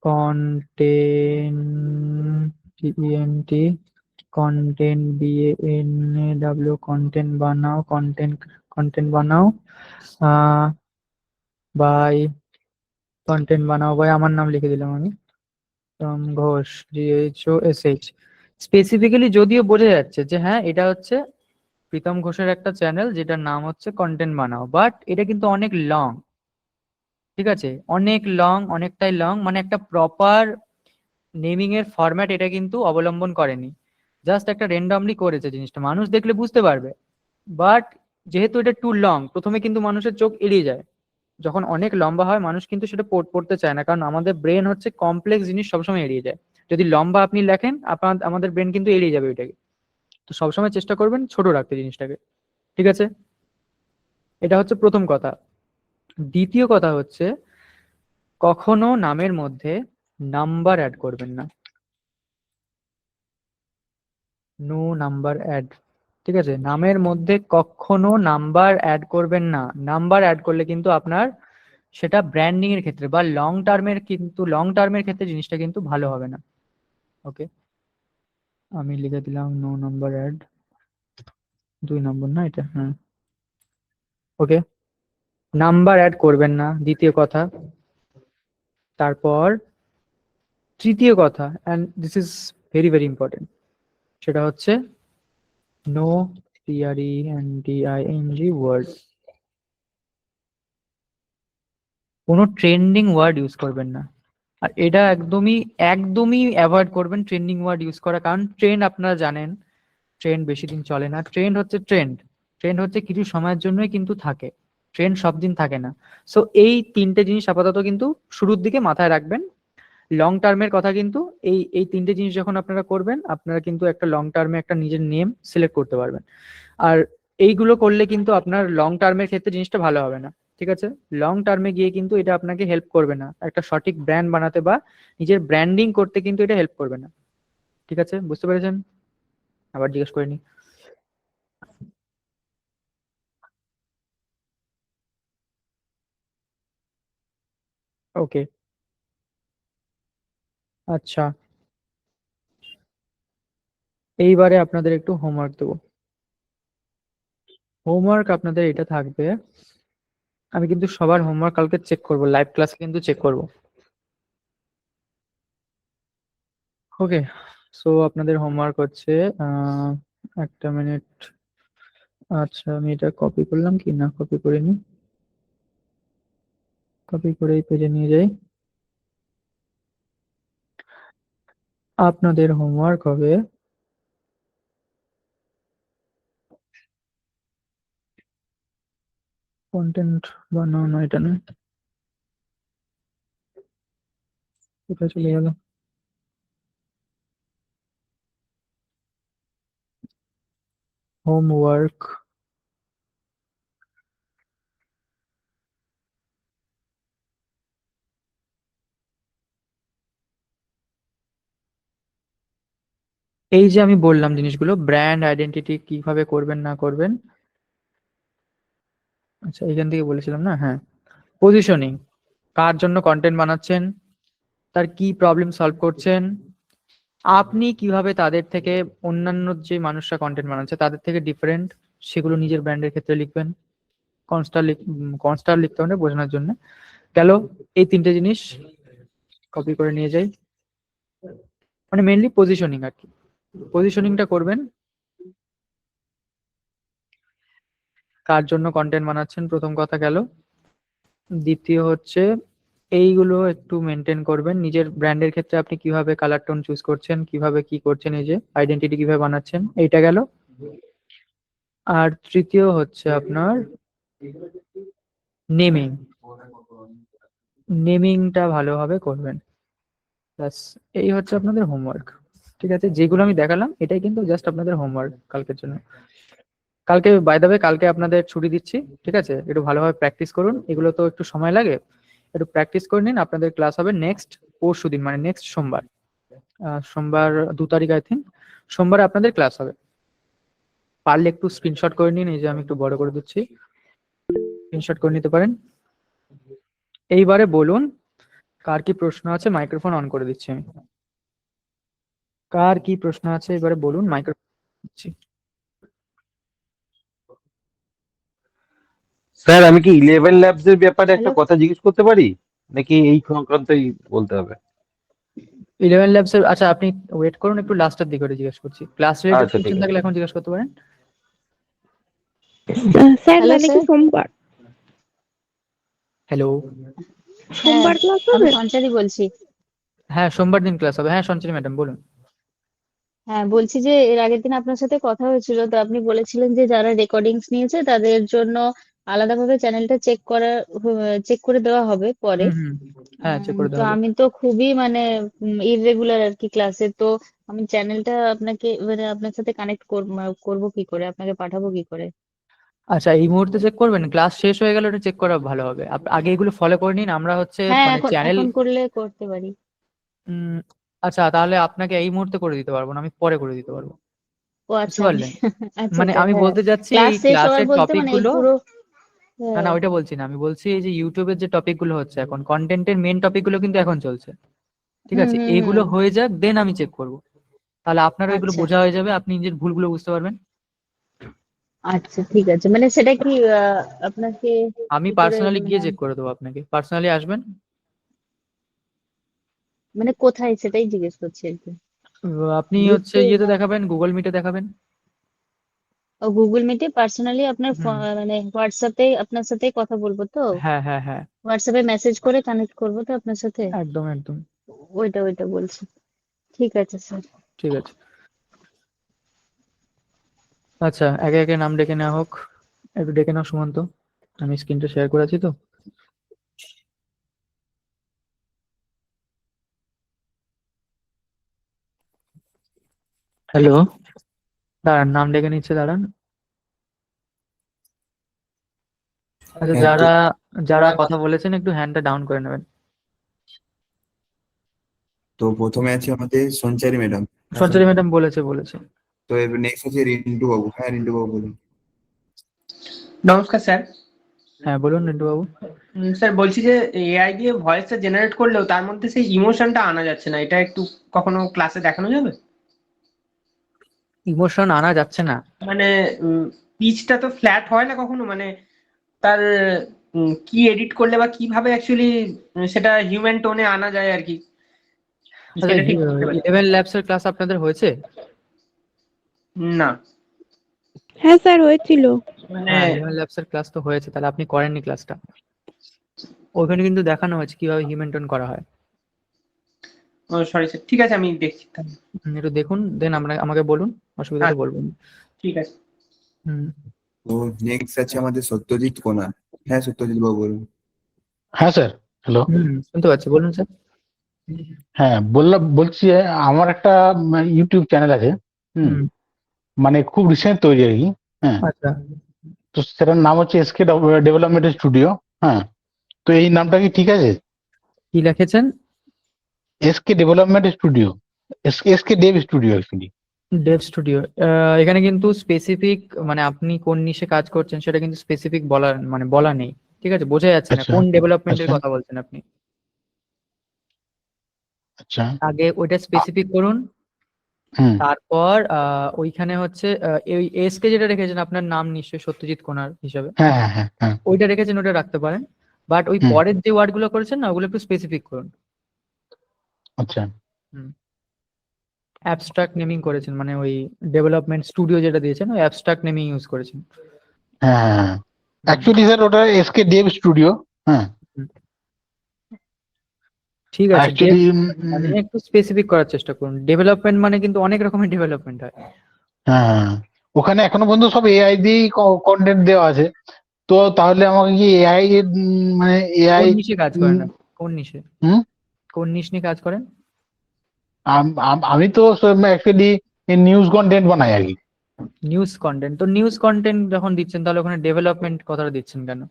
কন্টেন্ট, কন্টেন্ট BANAW, কন্টেন্ট বানাও, কন্টেন্ট বানাও বাই, কন্টেন্ট বানাও বাই, আমার নাম লিখে দিলাম আমি, ঘোষ, GHOSH। স্পেসিফিক্যালি যদিও বোঝা যাচ্ছে যে হ্যাঁ এটা হচ্ছে প্রীতম ঘোষের একটা চ্যানেল যেটার নাম হচ্ছে কন্টেন্ট বানাও, বাট এটা কিন্তু অনেক লং। ঠিক আছে, অনেক লং, অনেকটাই লং, মানে একটা প্রপার নেমিং এর ফরম্যাট এটা কিন্তু অবলম্বন করেনি, জাস্ট একটা রেন্ডমলি করেছে জিনিসটা, মানুষ দেখলে বুঝতে পারবে, বাট যেহেতু এটা টু লং, প্রথমে কিন্তু মানুষের চোখ এড়িয়ে যায়। যখন অনেক লম্বা হয় মানুষ কিন্তু সেটা পড়তে চায় না, কারণ আমাদের ব্রেন হচ্ছে কমপ্লেক্স জিনিস সবসময় এড়িয়ে যায়। যদি লম্বা আপনি লেখেন, আমাদের ব্রেন কিন্তু এড়িয়ে যাবে ওইটাকে। তো সবসময় চেষ্টা করবেন ছোট রাখতে জিনিসটাকে। ঠিক আছে, এটা হচ্ছে প্রথম কথা। দ্বিতীয় কথা হচ্ছে কখনো নামের মধ্যে নাম্বার অ্যাড করবেন না, নো নাম্বার অ্যাড। ঠিক আছে, নামের মধ্যে কখনো নাম্বার অ্যাড করবেন না, নাম্বার অ্যাড করলে কিন্তু আপনার সেটা ব্র্যান্ডিং এর ক্ষেত্রে বা লং টার্মের ক্ষেত্রে জিনিসটা কিন্তু ভালো হবে না। ওকে, আমি লিখে দিলাম নো নাম্বার অ্যাড, 2 নম্বর না এটা, হ্যাঁ। ওকে, নাম্বার অ্যাড করবেন না, দ্বিতীয় কথা। তারপর তৃতীয় কথা, and this is very very important, সেটা হচ্ছে নো TRENDING ওয়ার্ড। কোনো ট্রেন্ডিং ওয়ার্ড ইউজ করবেন না। আর এটা একদমই একদমই অ্যাভয়েড করবেন ট্রেন্ডিং ওয়ার্ড ইউজ করা, কারণ ট্রেন্ড আপনারা জানেন ট্রেন্ড বেশি দিন চলে না। ট্রেন্ড হচ্ছে ট্রেন্ড, ট্রেন্ড হচ্ছে কিছু সময়ের জন্যই কিন্তু থাকে, ট্রেন্ড সব দিন থাকে না। সো এই তিনটে জিনিস আপাতত কিন্তু শুরুর দিকে মাথায় রাখবেন। লং টার্মের কথা কিন্তু এই এই তিনটে জিনিস যখন আপনারা করবেন, আপনারা কিন্তু একটা লং টার্মে একটা নিজের নেম সিলেক্ট করতে পারবেন। আর এইগুলো করলে কিন্তু আপনার লং টার্মের ক্ষেত্রে জিনিসটা ভালো হবে না, ঠিক আছে? লং টার্মে গিয়ে কিন্তু এটা আপনাকে হেল্প করবে না একটা সঠিক ব্র্যান্ড বানাতে বা নিজের ব্র্যান্ডিং করতে, কিন্তু এটা হেল্প করবে না। ঠিক আছে, বুঝতে পেরেছেন? আবার জিজ্ঞেস করে নি। ওকে, আচ্ছা, এইবারে আপনাদের একটু হোমওয়ার্ক দেবো। হোমওয়ার্ক আপনাদের এটা থাকবে, আমি কিন্তু সবার হোমওয়ার্ক কালকে চেক করব, লাইভ ক্লাসে কিন্তু চেক করব। ওকে, সো আপনাদের হোমওয়ার্ক হচ্ছে একটা মিনিট। আচ্ছা, আমি এটা কপি করলাম কি না কপি করিনি, কপি করে এই পেজে নিয়ে যাই। আপনাদের হোমওয়ার্ক হবে কন্টেন্ট বানানো, এটা না, এটা চলে গেল। হোমওয়ার্ক, এই যে আমি বললাম জিনিসগুলো, ব্র্যান্ড আইডেন্টিটি কিভাবে করবেন না করবেন, আচ্ছা এইখান থেকে বলেছিলাম না, হ্যাঁ। পজিশনিং, কার জন্য কন্টেন্ট বানাচ্ছেন, তার কি প্রবলেম সলভ করছেন, আপনি কিভাবে তাদের থেকে, অন্যান্য যে মানুষরা কন্টেন্ট বানাচ্ছে তাদের থেকে ডিফারেন্ট, সেগুলো নিজের ব্র্যান্ডের ক্ষেত্রে লিখবেন। কনস্টার লিখতে হবে বোঝানোর জন্য। গেল, এই তিনটে জিনিস কপি করে নিয়ে যাই, মানে মেনলি পজিশনিং আর কি। পজিশনিংটা করবেন, কার জন্য কন্টেন্ট বানাচ্ছেন প্রথম কথা গেল। দ্বিতীয় হচ্ছে এইগুলো একটু মেনটেন করবেন, নিজের ব্র্যান্ডের ক্ষেত্রে আপনি কিভাবে কালার টোন চুজ করছেন, কিভাবে কি করছেন, এই যে আইডেন্টিটি কিভাবে বানাচ্ছেন, এইটা গেল। আর তৃতীয় হচ্ছে আপনার নেমিং, নেমিংটা ভালোভাবে করবেন। ব্যাস, এই হচ্ছে আপনাদের হোমওয়ার্ক। ঠিক আছে, যেগুলো আমি দেখালাম এটাই কিন্তু জাস্ট আপনাদের হোমওয়ার্ক কালকের জন্য। কালকে বাই দ্য ওয়ে কালকে আপনাদের ছুটি দিচ্ছি, ঠিক আছে? একটু ভালোভাবে প্র্যাকটিস করুন, এগুলো তো একটু সময় লাগে, একটু প্র্যাকটিস করে নিন। আপনাদের ক্লাস হবে নেক্সট পরশু দিন, মানে নেক্সট সোমবার। সোমবার 2 তারিখ আই থিঙ্ক, সোমবারে আপনাদের ক্লাস হবে। পারলে একটু স্ক্রিনশট করে নিন, এই যে আমি একটু বড় করে দিচ্ছি, স্ক্রিনশট করে নিতে পারেন। এইবারে বলুন কার কি প্রশ্ন আছে, মাইক্রোফোন অন করে দিচ্ছি আমি। কার কি প্রশ্ন আছে এবারে বলুন, মাইক্রোফোন দিচ্ছি। স্যার আমি কি 11 ল্যাবস এর ব্যাপারে একটা হ্যালো। কথা জিজ্ঞেস করতে পারি, নাকি এই সংক্রান্তই বলতে হবে? 11 ল্যাবস এর, আচ্ছা আপনি ওয়েট করুন একটু, লাস্টের দিকে ওটা জিজ্ঞেস করছি। ক্লাস রিলেটেড আচ্ছা ঠিক কোশ্চেন আছে। থাকলে এখন জিজ্ঞেস করতে পারেন। স্যার হ্যালো তাহলে কি স্যার। সোমবার হ্যালো, হ্যাঁ, সোমবার ক্লাস আমি হবে? সঞ্চারী বলছি। হ্যাঁ সোমবার দিন ক্লাস হবে, হ্যাঁ সঞ্চিনী ম্যাডাম বলুন। হ্যাঁ, বলছি যে এর আগের দিন আপনার সাথে কথা হয়েছিল, তো আপনি বলেছিলেন যে যারা রেকর্ডিংস নিয়েছে তাদের জন্য আলাদাভাবে চ্যানেলটা চেক করে দেওয়া হবে পরে। হুম হুম, হ্যাঁ চেক করে তো দেওয়া হবে। আমি তো খুবই মানে ইররেগুলার আর কি ক্লাসে, তো আমি চ্যানেলটা আপনাকে মানে আপনার সাথে কানেক্ট করবো কি করে, আপনাকে পাঠাবো কি করে? আচ্ছা এই মুহূর্তে চেক করবেন, ক্লাস শেষ হয়ে গেলে ওটা চেক করা ভালো হবে। আগে এগুলো ফলো করে নিন। আমরা হচ্ছে হ্যাঁ, মানে এখন চ্যানেল, এখন করলে করতে পারি। আচ্ছা তাহলে আপনাকে এই মুহূর্তে করে দিতে পারবো না, আমি পরে করে দিতে পারবো। ও বুঝতে আচ্ছা, আমি পারলেন? আচ্ছা মানে আচ্ছা, আমি হ্যাঁ। বলতে যাচ্ছি ক্লাস এই শেষ হওয়ার ক্লাসের বলতে টপিক মানে এই গুলো, পুরো না না ওইটা বলছি না, আমি বলছি এই যে ইউটিউবের যে টপিক গুলো হচ্ছে এখন, কন্টেন্টের মেন টপিক গুলো কিন্তু এখন চলছে, ঠিক হুম আছে? হুম এইগুলো হুম। হয়ে যাক, দেন আমি চেক করব। তাহলে আপনারও এগুলো আচ্ছা বোঝা হয়ে যাবে, আপনি নিজের ভুলগুলো বুঝতে পারবেন। আচ্ছা, ঠিক আছে, মানে সেটা কি আপনাকে আমি কি করে পার্সোনালি মানে গিয়ে চেক করে দেবো আপনাকে, পার্সোনালি আসবেন। মানে কোথায় সেটাই জিজ্ঞেস করছি আর কি। আপনি হচ্ছে গ্রুপে ইয়েতে না, দেখাবেন, গুগল মিটে দেখাবেন। গুগল মিটে পার্সোনালি আপনার হুম, মানে হোয়াটসঅ্যাপে আপনার সাথে কথা বলবো তো? হ্যাঁ হ্যাঁ হ্যাঁ, হোয়াটসঅ্যাপে মেসেজ করে কানেক্ট করবো তো আপনার সাথে? একদম একদম। ওইটা বলছি। ঠিক আছে স্যার। ঠিক আছে, আচ্ছা একে একে নাম ডেকে নেওয়া হোক। একটু ডেকে নাও সুমন্ত, আমি স্ক্রিনটা শেয়ার করেছি তো। হ্যালো। দাঁড়ান, নাম ডেকে নিচ্ছে, দাঁড়ান। আচ্ছা, হ্যাঁ, যারা যারা কথা বলেছেন একটু হ্যান্ডটা ডাউন করে নেবেন। তো প্রথমে আছে আমাদের সঞ্চারী ম্যাডাম। সঞ্চারী ম্যাডাম বলেছে। তো এবার নেক্সট আছে রিন্টু বাবু। হ্যাঁ রিন্টু বাবু বলুন। নমস্কার স্যার। হ্যাঁ বলুন রিন্টু বাবু। স্যার বলছি যে এআই দিয়ে ভয়েসটা জেনারেট করলেও তার মধ্যে সেই ইমোশনটা আনা যাচ্ছে না, এটা একটু কখনো ক্লাসে দেখানো যাবে? ইমোশন আনা যাচ্ছে না? মানে পিচটা তো ফ্ল্যাট হয় না কখনো, মানে তার কি এডিট করলে বা কিভাবে অ্যাকচুয়ালি সেটা হিউম্যান টোনে আনা যায় আর কি, আচ্ছা, সেটা ঠিক বুঝতে পারছি 11 ল্যাবস এর ক্লাস আপনাদের হয়েছে? না। হ্যাঁ স্যার হয়েছিল। মানে হ্যাঁ 11 ল্যাবস এর ক্লাস তো হয়েছে, তাহলে আপনি করেননি ক্লাসটা। ওখানে কিন্তু দেখানো হয়েছে কিভাবে হিউম্যান টোন করা হয়। সরি স্যার, ঠিক আছে আমি দেখছি তাহলে। একটু দেখুন, দেন আমাকে বলুন, অসুবিধা তো আচ্ছা, বলবেন। ঠিক আছে। হুম। তো নেক্সট আছে আমাদের সত্যজিৎ কোনা। হ্যাঁ সত্যজিৎ বাবু বলুন। হ্যাঁ স্যার, হ্যালো। শুনতে পাচ্ছি, বলুন স্যার। হ্যাঁ বলছি যে আমার একটা ইউটিউব চ্যানেল আছে। হুম। হুম। মানে খুব রিসেন্ট তৈরি আর কি। হ্যাঁ। আচ্ছা, তো সেটার নাম হচ্ছে এসকে ডেভেলপমেন্ট স্টুডিও। হ্যাঁ। তো এই নামটা কি ঠিক আছে? কি লিখেছেন? SK development studio, SK Dave studio actually. Dave studio. এখানে কিন্তু স্পেসিফিক, মানে আপনি কোন নিশে কাজ করছেন সেটা কিন্তু স্পেসিফিক বলা নেই, ঠিক আছে? বোঝা যাচ্ছে না আচ্ছা কোন ডেভেলপমেন্টের আচ্ছা কথা বলছেন আপনি। আচ্ছা। আগে ওইটা স্পেসিফিক করুন, হুম। তারপর ওইখানে হচ্ছে এই এসকে যেটা রেখেছেন আপনার নাম নিশ্চয়ই সত্যজিৎ কোনার হিসাবে, হ্যাঁ হ্যাঁ হ্যাঁ হ্যাঁ। ওইটা রেখেছেন, ওটা রাখতে পারেন। বাট ওই হুম। পরের যে ওয়ার্ড গুলো করেছেন না, ওগুলো একটু স্পেসিফিক করুন। আচ্ছা। হুম। অ্যাবস্ট্রাক্ট নেমিং করেছেন, মানে ওই ডেভেলপমেন্ট স্টুডিও যেটা দিয়েছেন ওই অ্যাবস্ট্রাক্ট নেমিং ইউজ করেছেন। হ্যাঁ হ্যাঁ হ্যাঁ। হুম। অ্যাকচুয়ালি স্যার ওটা এসকে ডেভ স্টুডিও। হ্যাঁ। হুম। ঠিক আছে, অ্যাকচুয়ালি মানে একটু স্পেসিফিক করার চেষ্টা করুন। ডেভেলপমেন্ট মানে কিন্তু অনেক রকমের ডেভেলপমেন্ট হয়। হ্যাঁ, ওখানে এখনো পর্যন্ত সব এআই দিয়েই কন্টেন্ট দেওয়া আছে। তো তাহলে আমাকে কি এআই মানে এআই? কোন নিশে কাজ করেন আপনি? কোন নিশে? হুম। কোন নিশ নিয়ে কাজ করেন? আমি তো অ্যাকচুয়ালি নিউজ কন্টেন্ট বানাই আর কি। News content. তো নিউজ কন্টেন্ট যখন দিচ্ছেন তাহলে ওখানে ডেভেলপমেন্ট কথাটা দিচ্ছেন কেন?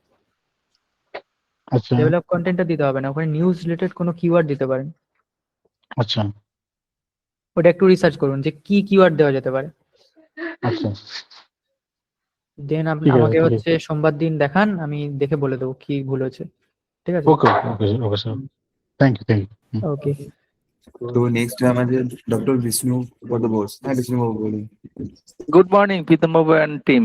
আচ্ছা ডেভেলপ কন্টেন্টটা দিতে হবে না, ওখানে নিউজ রিলেটেড কোনো কিওয়ার্ড দিতে পারেন। আচ্ছা ওটা একটু রিসার্চ করুন যে কি কিওয়ার্ড দেওয়া যেতে পারে। আচ্ছা। দেন ঠিক আছে আমাকে ঠিক হচ্ছে আছে। সোমবার দিন দেখান, আমি দেখে বলে দেবো কি ভুল হয়েছে, ঠিক আছে? ওকে okay okay sir, thank you. ওকে। তো নেক্সট আমাদের ডক্টর বিষ্ণু পদ বোস। হ্যাঁ বিষ্ণু বাবু বলুন। Good morning Pritam Babu and team.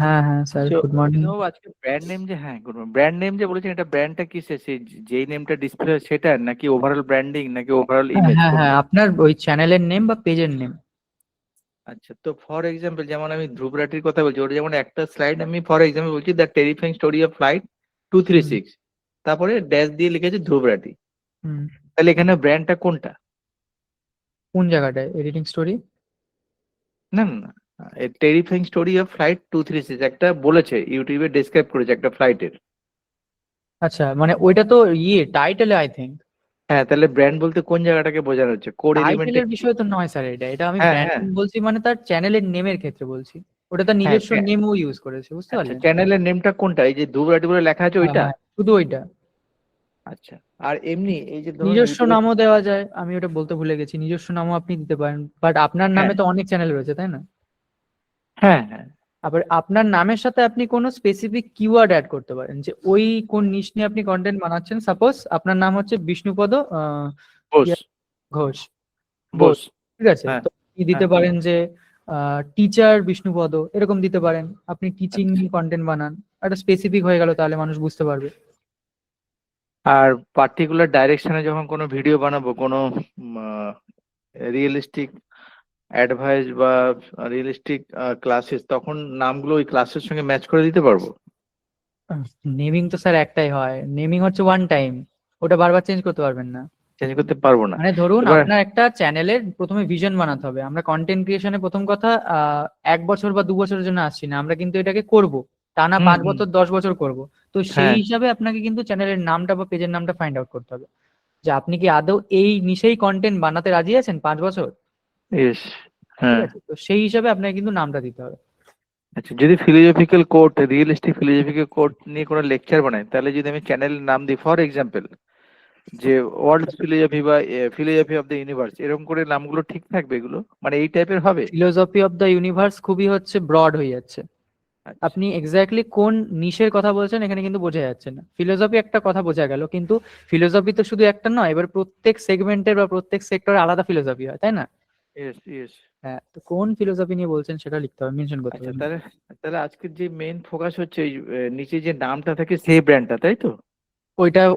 হ্যাঁ হ্যাঁ স্যার, গুড মর্নিং। প্রীতম বাবু আজকে ব্র্যান্ড নেম যে, হ্যাঁ গুড মর্নিং, ব্র্যান্ড নেম যে বলেছেন, এটা ব্র্যান্ডটা কিসের? সেই যেই নেমটা ডিসপ্লে সেটা নাকি ওভারঅল ব্র্যান্ডিং নাকি ওভারঅল ইমেজ? হ্যাঁ হ্যাঁ, আপনার ওই চ্যানেলের নেম বা পেজের নেম। আচ্ছা, তো ফর এক্সাম্পল যেমন আমি ধ্রুব রাঠির কথা বলছি, ওটা যেমন একটা স্লাইড আমি ফর এক্সাম্পল বলছি, the terrifying story of flight 236, তারপরে ড্যাশ দিয়ে লিখেছে ধ্রুব রাঠি। হুম। তাহলে এখানে ব্র্যান্ডটা কোনটা? কোন জায়গাটায় এডিটিং স্টোরি? না না না, টেরিফাইং স্টোরি অফ ফ্লাইট 236 একটা বলেছে, ইউটিউবে ডেসক্রাইব করেছে একটা ফ্লাইটের। আচ্ছা, মানে ওইটা তো টাইটেলে আই থিঙ্ক। হ্যাঁ, তাহলে ব্র্যান্ড বলতে কোন জায়গাটাকে বোঝানো হচ্ছে? কোড এলিমেন্টে? টাইটেলের বিষয় তো নয় স্যার, এটা আমি হ্যাঁ হ্যাঁ ব্র্যান্ডিং বলছি, মানে তার চ্যানেলের নেমের ক্ষেত্রে বলছি। ওটা তার হ্যাঁ, নিজস্ব নেমও ইউজ করেছে, বুঝতে আচ্ছা, পারলেন? চ্যানেলের নেমটা কোনটা? এই যে ধ্রুব রাঠি বলে লেখা আছে হ্যাঁ ওইটা? হ্যাঁ, শুধু ওইটা। আচ্ছা, আর এমনি এই যে ধরুন নিজস্ব ইউটিউবে, নামও দেওয়া যায়, আমি ওটা বলতে ভুলে গেছি, নিজস্ব নামও আপনি দিতে পারেন, বাট আপনার নামে হ্যাঁ তো অনেক চ্যানেল রয়েছে তাই না? হ্যাঁ হ্যাঁ, আবার আপনার নামের সাথে আপনি কোনো স্পেসিফিক কিওয়ার্ড অ্যাড করতে পারেন, যে ওই কোন নিশ নিয়ে আপনি কন্টেন্ট বানাচ্ছেন। সাপোজ আপনার নাম হচ্ছে বিষ্ণুপদ বোস ঘোষ, বোস ঠিক আছে? হ্যাঁ তো আপনি দিতে পারেন যে টিচার বিষ্ণুপদ, এরকম দিতে পারেন। আপনি টিচিং নিয়ে কন্টেন্ট বানান, একটা স্পেসিফিক হয়ে গেল, তাহলে মানুষ বুঝতে পারবে। আর পার্টিকুলার ডাইরেকশনে যখন কোনো ভিডিও বানাবো, কোনো রিয়েলিস্টিক অ্যাডভাইস বা রিয়েলিস্টিক ক্লাসেস, তখন নামগুলো ওই ক্লাসের সঙ্গে ম্যাচ করে দিতে পারবো। নেমিং তো স্যার একটাই হয়, নেমিং হচ্ছে ওয়ান টাইম, ওটা বারবার চেঞ্জ করতে পারবেন না। চেঞ্জ করতে পারবো না। মানে ধরুন এবার আপনার একটা চ্যানেলের প্রথমে ভিশন বানাতে হবে। আমরা কন্টেন্ট ক্রিয়েশনে প্রথম কথা 1 বছর বা 2 বছরের জন্য আসছি না, আমরা কিন্তু এটাকে করব, তা না 5 বছর 10 বছর করব। তো সেই হ্যাঁ হিসাবে আপনাকে কিন্তু চ্যানেলের নামটা বা পেজের নামটা ফাইন্ড আউট করতে হবে, যে আপনি কি আদৌ এই নিশেই কন্টেন্ট বানাতে রাজি আছেন 5 বছর, ইয়েস ঠিক হ্যাঁ। আছে? তো সেই হিসাবে আপনাকে কিন্তু নামটা দিতে হবে। আচ্ছা, যদি philosophical quote, realistic philosophical quote নিয়ে কোনো লেকচার বানাই, তাহলে যদি আমি চ্যানেলের নাম দিই ফর এক্সাম্পল যে ওয়ার্ল্ড ফিলোজফি বা ফিলোজফি অফ দ্য ইউনিভার্স, এরকম করে নামগুলো ঠিক থাকবে? এগুলো মানে এই টাইপের হবে? ফিলোসফি অফ দ্য ইউনিভার্স খুবই হচ্ছে ব্রড হয়ে যাচ্ছে। আচ্ছা আপনি এক্স্যাক্টলি কোন নিশের কথা বলছেন এখানে কিন্তু বোঝা যাচ্ছে না। ফিলোসফি একটা কথা বোঝা গেল, কিন্তু ফিলোসফি তো শুধু একটা নয়, এবার প্রত্যেক সেগমেন্টের বা প্রত্যেক সেক্টরে আলাদা ফিলোসফি হয়, তাই না? Yes yes. হ্যাঁ, তো কোন ফিলোসফি নিয়ে বলছেন সেটা লিখতে হবে, মেনশন করতে আচ্ছা হবে। তাহলে তাহলে আজকের যে মেইন ফোকাস হচ্ছে ওই নিচে যে নামটা থাকে সেই ব্র্যান্ডটা, তাই তো?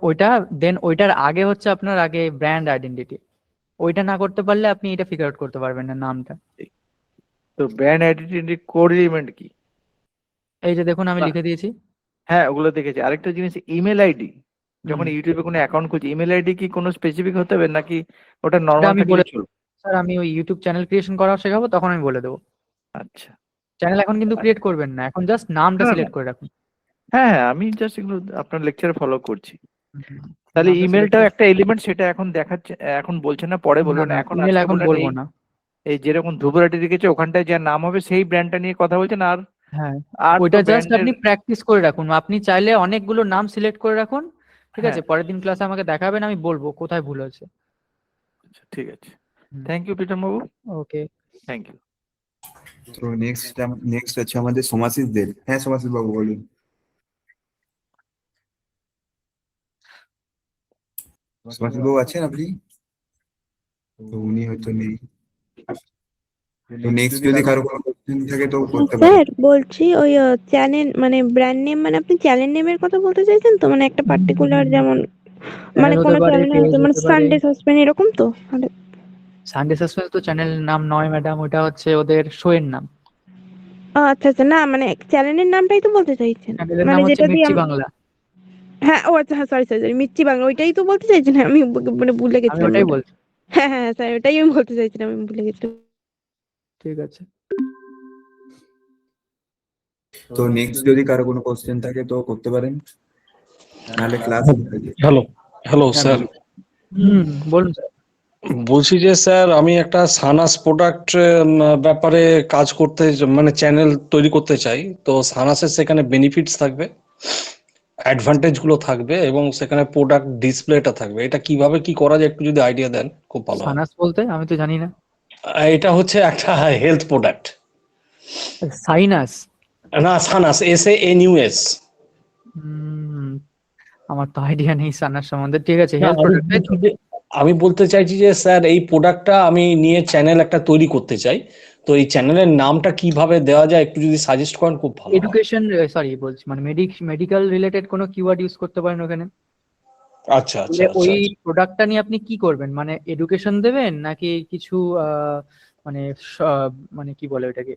ওইটা দেন ওইটার আগে হচ্ছে আপনার আগে ব্র্যান্ড আইডেন্টিটি। ওইটা না করতে পারলে আপনি এটা ফিগার আউট করতে পারবেন না নামটা। তো ব্র্যান্ড আইডেন্টিটি কোর এলিমেন্ট কি? এই যে দেখুন আমি বাহ, লিখে দিয়েছি। হ্যাঁ ওগুলো দেখেছি। আরেকটা জিনিস, ইমেল আইডি। যখন হুম, ইউটিউবে কোনো অ্যাকাউন্ট খুলছি, ইমেল আইডি কি কোনো স্পেসিফিক হতে হবে, নাকি ওটা এটা নর্মাল আমি থাকলে বলে, চলবে? স্যার আমি ওই ইউটিউব চ্যানেল ক্রিয়েশন করা শেখাবো, তখন আমি বলে দেবো। আচ্ছা চ্যানেল এখন কিন্তু ক্রিয়েট করবেন না, এখন জাস্ট নামটা না না, সিলেক্ট করে রাখুন। হ্যাঁ হ্যাঁ, আমি জাস্ট এগুলো আপনার লেকচারে ফলো করছি। হুম, তাহলে নামটা সিলেক্ট ইমেলটাও করে, একটা এলিমেন্ট, সেটা এখন দেখাচ্ছে, এখন বলছেন না, পরে না বলবেন? না এখন ইমেল আজকে এখন বললেন বলবো এই না। এই যেরকম ধুবরাটি রেখেছে, ওখানটায় যা নাম হবে সেই ব্র্যান্ডটা নিয়ে কথা বলছেন। আর হ্যাঁ, আর তো ওইটা জাস্ট ব্র্যান্ডের, আপনি প্র্যাকটিস করে রাখুন। আপনি চাইলে অনেকগুলো নাম সিলেক্ট করে রাখুন, ঠিক হ্যাঁ আছে? পরের দিন ক্লাসে আমাকে দেখাবেন, আমি বলবো কোথায় ভুল হয়েছে। আচ্ছা, ঠিক আছে। থ্যাংক ইউ প্রীতম বাবু, ওকে। Thank you. তো নেক্সট আছে আমাদের সোমাশিস দের। হ্যাঁ সোমাশিস বাবু বলুন। সোমাশিস বাবু আছেন আপনি? তো উনি হয়তো নেই। তো নেক্সট যদি কারো কোনো কোশ্চেন থাকে তো করতে পারেন। স্যার বলছি ওই চ্যানেল মানে ব্র্যান্ড নেম, মানে আপনি চ্যানেল নেমের কথা বলতে চাইছেন তো, মানে একটা পার্টিকুলার, যেমন মানে চ্যানেল হতে কোনো পারে, চ্যানেল পেজ হয়তো মানে হতে পারে। সানডে সাসপেন্স এরকম তো মানে। সানডে সাসপেন্স তো চ্যানেল নাম নয় ম্যাডাম, ওটা হচ্ছে ওদের শো এর নাম। আচ্ছা আচ্ছা, না মানে চ্যানেলের নামটাই তো বলতে চাইছেন, চ্যানেলের নাম মানে হচ্ছে যেটা দিয়ে মির্চি বাংলা। হ্যাঁ ও আচ্ছা, হ্যাঁ sorry sorry sorry, Mirchi Bangla ওইটাই তো বলতে চাইছেন? হ্যাঁ, আমি মানে ভুলে আমি গেছিলাম ওটাই ওটা। বলছি। হ্যাঁ হ্যাঁ স্যার, ওটাই আমি বলতে চাইছিলাম, আমি ভুলে গেছিলাম। ঠিক আছে। তো নেক্সট যদি কারো কোনো কোশ্চেন থাকে তো করতে পারেন, নাহলে ক্লাস। হ্যালো হ্যালো হ্যাঁ স্যার, বলুন। বলুন স্যার। বলছি যে স্যার আমি একটা সানাস প্রোডাক্ট ব্যাপারে কাজ করতে, মানে চ্যানেল তৈরি করতে চাই। তো সানাসের সেখানে বেনিফিটস থাকবে, অ্যাডভান্টেজ গুলো থাকবে, এবং সেখানে প্রোডাক্ট ডিসপ্লেটা থাকবে। এটা কিভাবে কি করা যায় একটু যদি আইডিয়া দেন খুব ভালো হয়। সানাস বলতে আমি তো জানি না। এটা হচ্ছে একটা হেলথ প্রোডাক্ট। সাইনাস? না, সানাস, SANUS। আমার তো আইডিয়া নেই সানাস সম্বন্ধে। ঠিক আছে, না, হেলথ আমি প্রোডাক্ট, তাই তো? বলছি যে, আমি বলতে চাইছি যে স্যার এই প্রোডাক্টটা আমি নিয়ে চ্যানেল একটা তৈরি করতে চাই। তো এই চ্যানেলের নামটা কিভাবে দেওয়া যায় একটু যদি সাজেস্ট করেন খুব ভালো হয়। এডুকেশন, সরি বলছি, মানে মেডিকেল রিলেটেড কোনো কিওয়ার্ড ইউজ করতে পারেন ওখানে। আচ্ছা আচ্ছা তাহলে আচ্ছা ওই আচ্ছা। প্রোডাক্টটা নিয়ে আপনি কি করবেন, মানে এডুকেশন দেবেন নাকি কিছু মানে মানে কি বলে ওটাকে,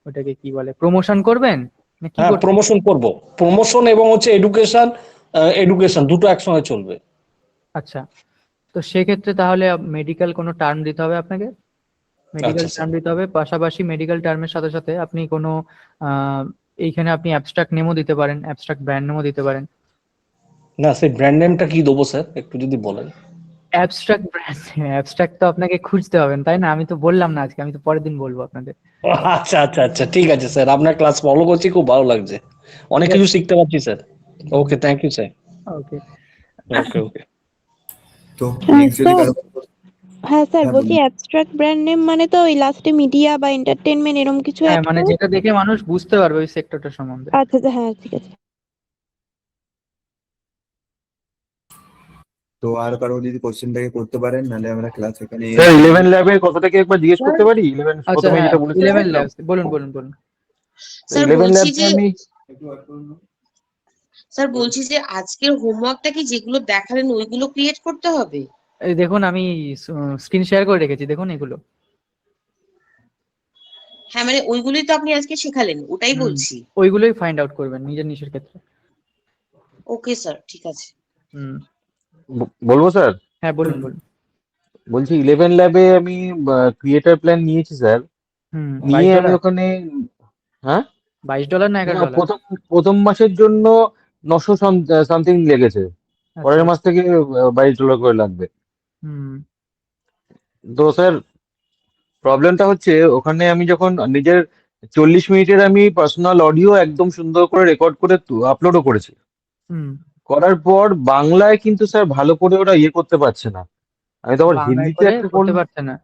ওটাকে কি বলে, প্রমোশন করবেন না কি হ্যাঁ, করবেন? প্রমোশন করব। প্রমোশন এবং হচ্ছে এডুকেশন, এডুকেশন দুটো একসঙ্গে চলবে। আচ্ছা, তো সেক্ষেত্রে তাহলে মেডিকেল কোনো টার্ম দিতে হবে আপনাকে, মেডিকেল আচ্ছা স্যার। টার্ম দিতে হবে। পাশাপাশি মেডিকেল টার্মের সাথে সাথে আপনি কোনো এইখানে আপনি অ্যাবস্ট্রাক্ট নেমও দিতে পারেন, অ্যাবস্ট্রাক্ট ব্র্যান্ড নেমও দিতে পারেন। না, সেই ব্র্যান্ড নেমটা কি দেবো স্যার একটু যদি বলেন। অ্যাবস্ট্রাক্ট ব্র্যান্ড, অ্যাবস্ট্রাক্ট তো আপনাকে খুঁজতে হবে তাই না? আমি তো বললাম না আজকে, আমি তো পরের দিন বলবো আপনাদের। আচ্ছা আচ্ছা আচ্ছা, ঠিক আছে স্যার, আপনার ক্লাস ফলো করছি, খুব ভালো লাগছে, অনেক ঠিক কিছু আছে, শিখতে পারছি sir. Okay, thank you sir. Okay. Okay okay. তো হ্যাঁ নেক্সট যদি স্যার, কারো হ্যাঁ স্যার, হ্যাঁ বলছি বলুন। অ্যাবস্ট্রাক্ট ব্র্যান্ড নেম মানে তো ওই লাস্টে মিডিয়া বা এন্টারটেনমেন্ট এরকম কিছু হ্যাঁ অ্যাড মানে করে। যেটা দেখে মানুষ বুঝতে পারবে ওই সেক্টরটা সম্বন্ধে। আচ্ছা আচ্ছা, হ্যাঁ ঠিক আছে। তো আর কারো যদি কোশ্চেনটাকে করতে পারেন, নাহলে আমরা ক্লাস এখানে এন্ড স্যার করবো। 11 ল্যাবের কথাটা কি একবার জিজ্ঞেস করতে পারি? 11 আচ্ছা প্রথমে হ্যাঁ, যেটা বলেছেন 11 একদম। ল্যাবস, বলুন বলুন বলুন। স্যার 11 বলছি ল্যাবকে যে আমি আজকের হোমওয়ার্কটা কি যেগুলো দেখালেন ওইগুলো ক্রিয়েট করতে হবে? এই দেখুন আমি স্ক্রিন শেয়ার করে রেখেছি, দেখুন এগুলো। হ্যাঁ মানে ওইগুলোই তো আপনি আজকে শেখালেন, ওটাই হুম, বলছি। ওইগুলোই ফাইন্ড আউট করবেন নিজের নিজের ক্ষেত্রে। ওকে স্যার, ঠিক আছে। হুম, বলবো স্যার? হ্যাঁ বলুন বলুন। বলছি 11 ল্যাবে আমি ক্রিয়েটার প্ল্যান নিয়েছি স্যার। হুম, নিয়ে আমি $22? ওখানে, হ্যাঁ, $22 না না $11? প্রথম প্রথম মাসের জন্য 900 সামথিং লেগেছে। আচ্ছা পরের মাস থেকে $22 করে লাগবে। হুম তো স্যার প্রবলেমটা হচ্ছে ওখানে আমি যখন নিজের 40 মিনিটের আমি পার্সোনাল অডিও একদম সুন্দর করে রেকর্ড করে আপলোডও করেছি। হুম। করার পর বাংলায় কিন্তু স্যার ভালো করে ওরা ইয়ে করতে পারছে না। আমি তো আবার বাংলায় হিন্দিতে করে একটা করতে পারছে না।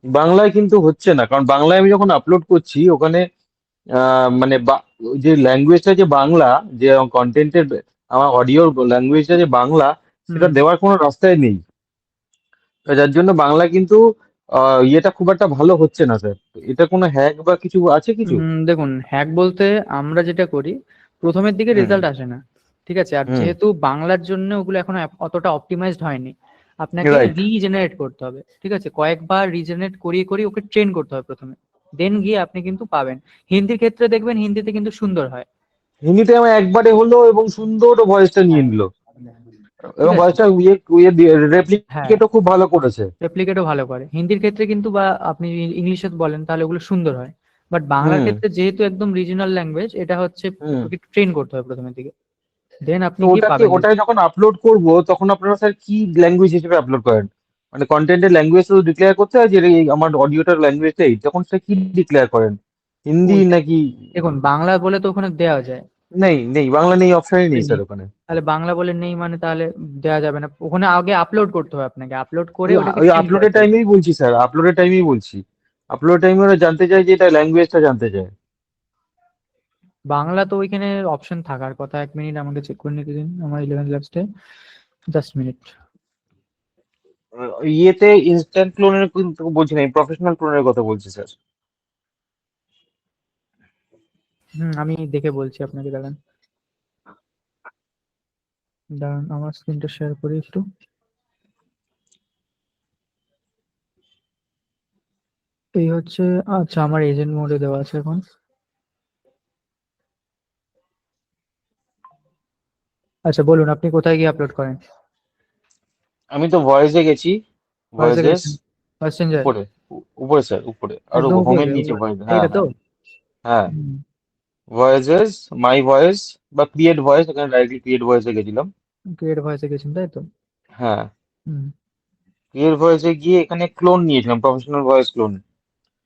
বাংলায় কিন্তু হচ্ছে না, কারণ বাংলায় আমি যখন আপলোড করছি ওখানে মানে ওই যে ল্যাঙ্গুয়েজটা যে বাংলা, যে কন্টেন্টের আমার অডিওর ল্যাঙ্গুয়েজটা যে বাংলা, সেটা হুম দেওয়ার কোনো রাস্তায় নেই। তো যার জন্য বাংলা কিন্তু ইয়েটা খুব একটা ভালো হচ্ছে না স্যার। এটা কোনো হ্যাক বা কিছু আছে কিছু? দেখুন হ্যাক বলতে আমরা যেটা করি, প্রথমের দিকে হুম রেজাল্ট আসে না, ঠিক আছে? আর হুম যেহেতু বাংলার জন্য ওগুলো এখনো অতটা অপটিমাইজড হয়নি, আপনাকে রাইট। রিজেনারেট করতে হবে, ঠিক আছে? কয়েকবার রিজেনারেট করিয়ে করিয়ে ওকে ট্রেন করতে হবে প্রথমে, দেন গিয়ে আপনি কিন্তু পাবেন। হিন্দির ক্ষেত্রে দেখবেন হিন্দিতে কিন্তু সুন্দর হয়। হিন্দিতে আমার একবারে হলো এবং সুন্দর ভয়েসটা নিয়ে হ্যাঁ, নিল, ঠিক এবং আছে। ভয়েসটা ইয়ে ইয়ে হ্যাঁ, রেপ্লিকেটও খুব ভালো করেছে। রেপ্লিকেটও ভালো করে হিন্দির ক্ষেত্রে কিন্তু, বা আপনি ইংলিশে বলেন তাহলে ওগুলো সুন্দর হয়। বাট বাংলার হুম ক্ষেত্রে যেহেতু একদম রিজিওনাল ল্যাঙ্গুয়েজ, এটা হচ্ছে হুম ওকে ট্রেন করতে হবে প্রথমের দিকে, দেন আপনি তো গিয়ে ওটাকে পাবেন ওটাই যখন আপলোড করব তখন আপনারা স্যার কি ল্যাঙ্গুয়েজ হিসেবে আপলোড করেন? মানে কন্টেন্টের ল্যাঙ্গুয়েজ শুধু ডিক্লেয়ার করতে হয় যে এই আমার অডিওটার ল্যাঙ্গুয়েজটা এই, তখন স্যার কি ডিক্লেয়ার করেন? হিন্দি ওইটা নাকি? দেখুন, বাংলা বলে তো ওখানে দেওয়া যায়। নেই নেই, বাংলা নেই, অপশনই নেই নেই, স্যার ওখানে। তাহলে বাংলা বলে নেই মানে তাহলে দেওয়া যাবে না। ওখানে আগে আপলোড করতে হবে, আপনাকে আপলোড করে ওই ওটাকে ওই ট্রেন আপলোডের করাতে হবে। টাইমেই বলছি স্যার, আপলোডের টাইমেই বলছি। আপলোডের টাইমে ওরা জানতে চায় যে এটা ল্যাঙ্গুয়েজটা জানতে চায়। বাংলা তো ওইখানে অপশন থাকার কথা। 1 মিনিট আমাকে চেক করে নিতে দিন আমার 11 ল্যাবসে, জাস্ট মিনিট। ইয়েতে ইনস্ট্যান্ট ক্লোনের কিন্তু বলছি না, প্রফেশনাল ক্লোনের কথা বলছি স্যার। আমি দেখে বলছি আপনাকে, দাঁড়ান দাঁড়ান আমার স্ক্রিনটা শেয়ার করি একটু। এই হচ্ছে, আচ্ছা আমার এজেন্ট মোডে দেওয়া আছে এখন। আচ্ছা বলুন আপনি কোথায় গিয়ে আপলোড করেন? আমি তো ভয়েসে গেছি, ভয়েসে ভয়েসেস গেছেন, মেসেঞ্জার, উপরে, উপরে স্যার উপরে, আরো একদম হোমের উপরে নিচে ভয়েস, হ্যাঁ এইটা তো। হ্যাঁ হ্যাঁ। হুম, ভয়েসেস, মাই ভয়েস বা ক্রিয়েট ভয়েস, এখানে ডাইরেক্টলি ক্রিয়েট ভয়েসে গেছিলাম। ক্রিয়েট ভয়েসে গেছেন তাই তো? হ্যাঁ, হুম, ক্রিয়েট ভয়েসে গিয়ে এখানে ক্লোন নিয়েছিলাম, professional voice clone.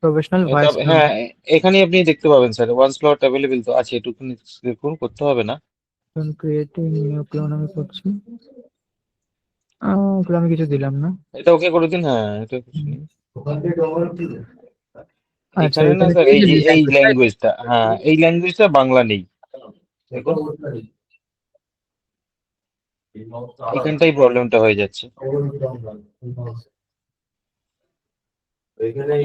Professional voice clone. হ্যাঁ, এখানে আপনি দেখতে পাবেন স্যার, ওয়ান স্লট অ্যাভেলেবেল তো আছে, এটুকুনি দেখুন, করতে হবে না। ক্রিয়েটিং নিউ ক্লোন আমি করছি। ওগুলো আমি কিছু দিলাম না। এটা ওকে করে দিন, হ্যাঁ এটা কিছু হুম, নেই। আচ্ছা এখানে না এখানে স্যার, এই change যে এই language, তাই তো? ল্যাঙ্গুয়েজটা, হ্যাঁ এই ল্যাঙ্গুয়েজটা বাংলা নেই, দেখুন এখানটাই প্রবলেমটা হয়ে যাচ্ছে।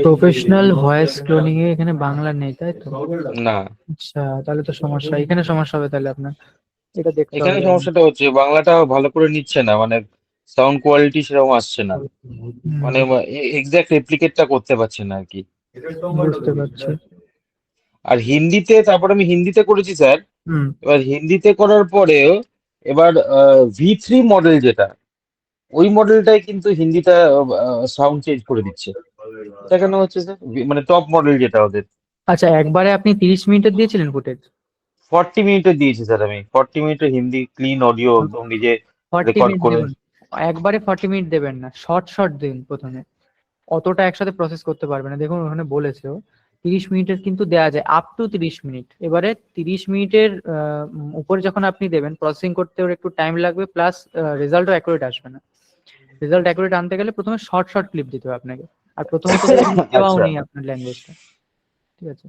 প্রফেশনাল ভয়েস ক্লোনিং এ এখানে বাংলা নেই তাই তো? না, আচ্ছা তাহলে তো সমস্যা, এখানে সমস্যা হবে তাহলে আপনার, এটা দেখতে এখানে হবে। সমস্যাটা হচ্ছে বাংলাটা ভালো করে নিচ্ছে না, মানে সাউন্ড কোয়ালিটি সেরকম আসছে না, হুম, মানে এক্সাক্ট রেপ্লিকেটটা করতে পারছে না আর কি। বুঝতে পারছি। আর হিন্দিতে, তারপর আমি হিন্দিতে করেছি স্যার। হুম, এবার হিন্দিতে করার পরেও এবার V3 মডেল যেটা, ওই মডেলটাই কিন্তু হিন্দিটা সাউন্ড চেঞ্জ করে দিচ্ছে। এটা কেন হচ্ছে স্যার? মানে টপ মডেল যেটা ওদের, আচ্ছা একবারে আপনি 30 মিনিটের দিয়েছিলেন ফুটেজ? 40 মিনিটের দিয়েছি স্যার আমি, 40 মিনিটের হিন্দি ক্লিন অডিও একদম নিজে রেকর্ড40 মিনিট করে। দেখুন, একবারে 40 মিনিট দেবেন না, শর্ট শর্ট দিন প্রথমে, অতটা একসাথে প্রসেস করতে পারবে না। দেখুন ওখানে বলেছে 30 মিনিটের কিন্তু দেওয়া যায়, আপ টু 30 মিনিট। এবারে 30 মিনিটের উপরে যখন আপনি দেবেন, প্রসেসিং করতে ওর একটু টাইম লাগবে, প্লাস রেজাল্টও অ্যাকুরেট আসবে না। রেজাল্ট অ্যাকুরেট আনতে গেলে প্রথমে শর্ট শর্ট ক্লিপ দিতে হবে আপনাকে, আর প্রথমত দেখুন দেওয়াও আচ্ছা, নেই আপনার ল্যাঙ্গুয়েজটা, ঠিক আছে?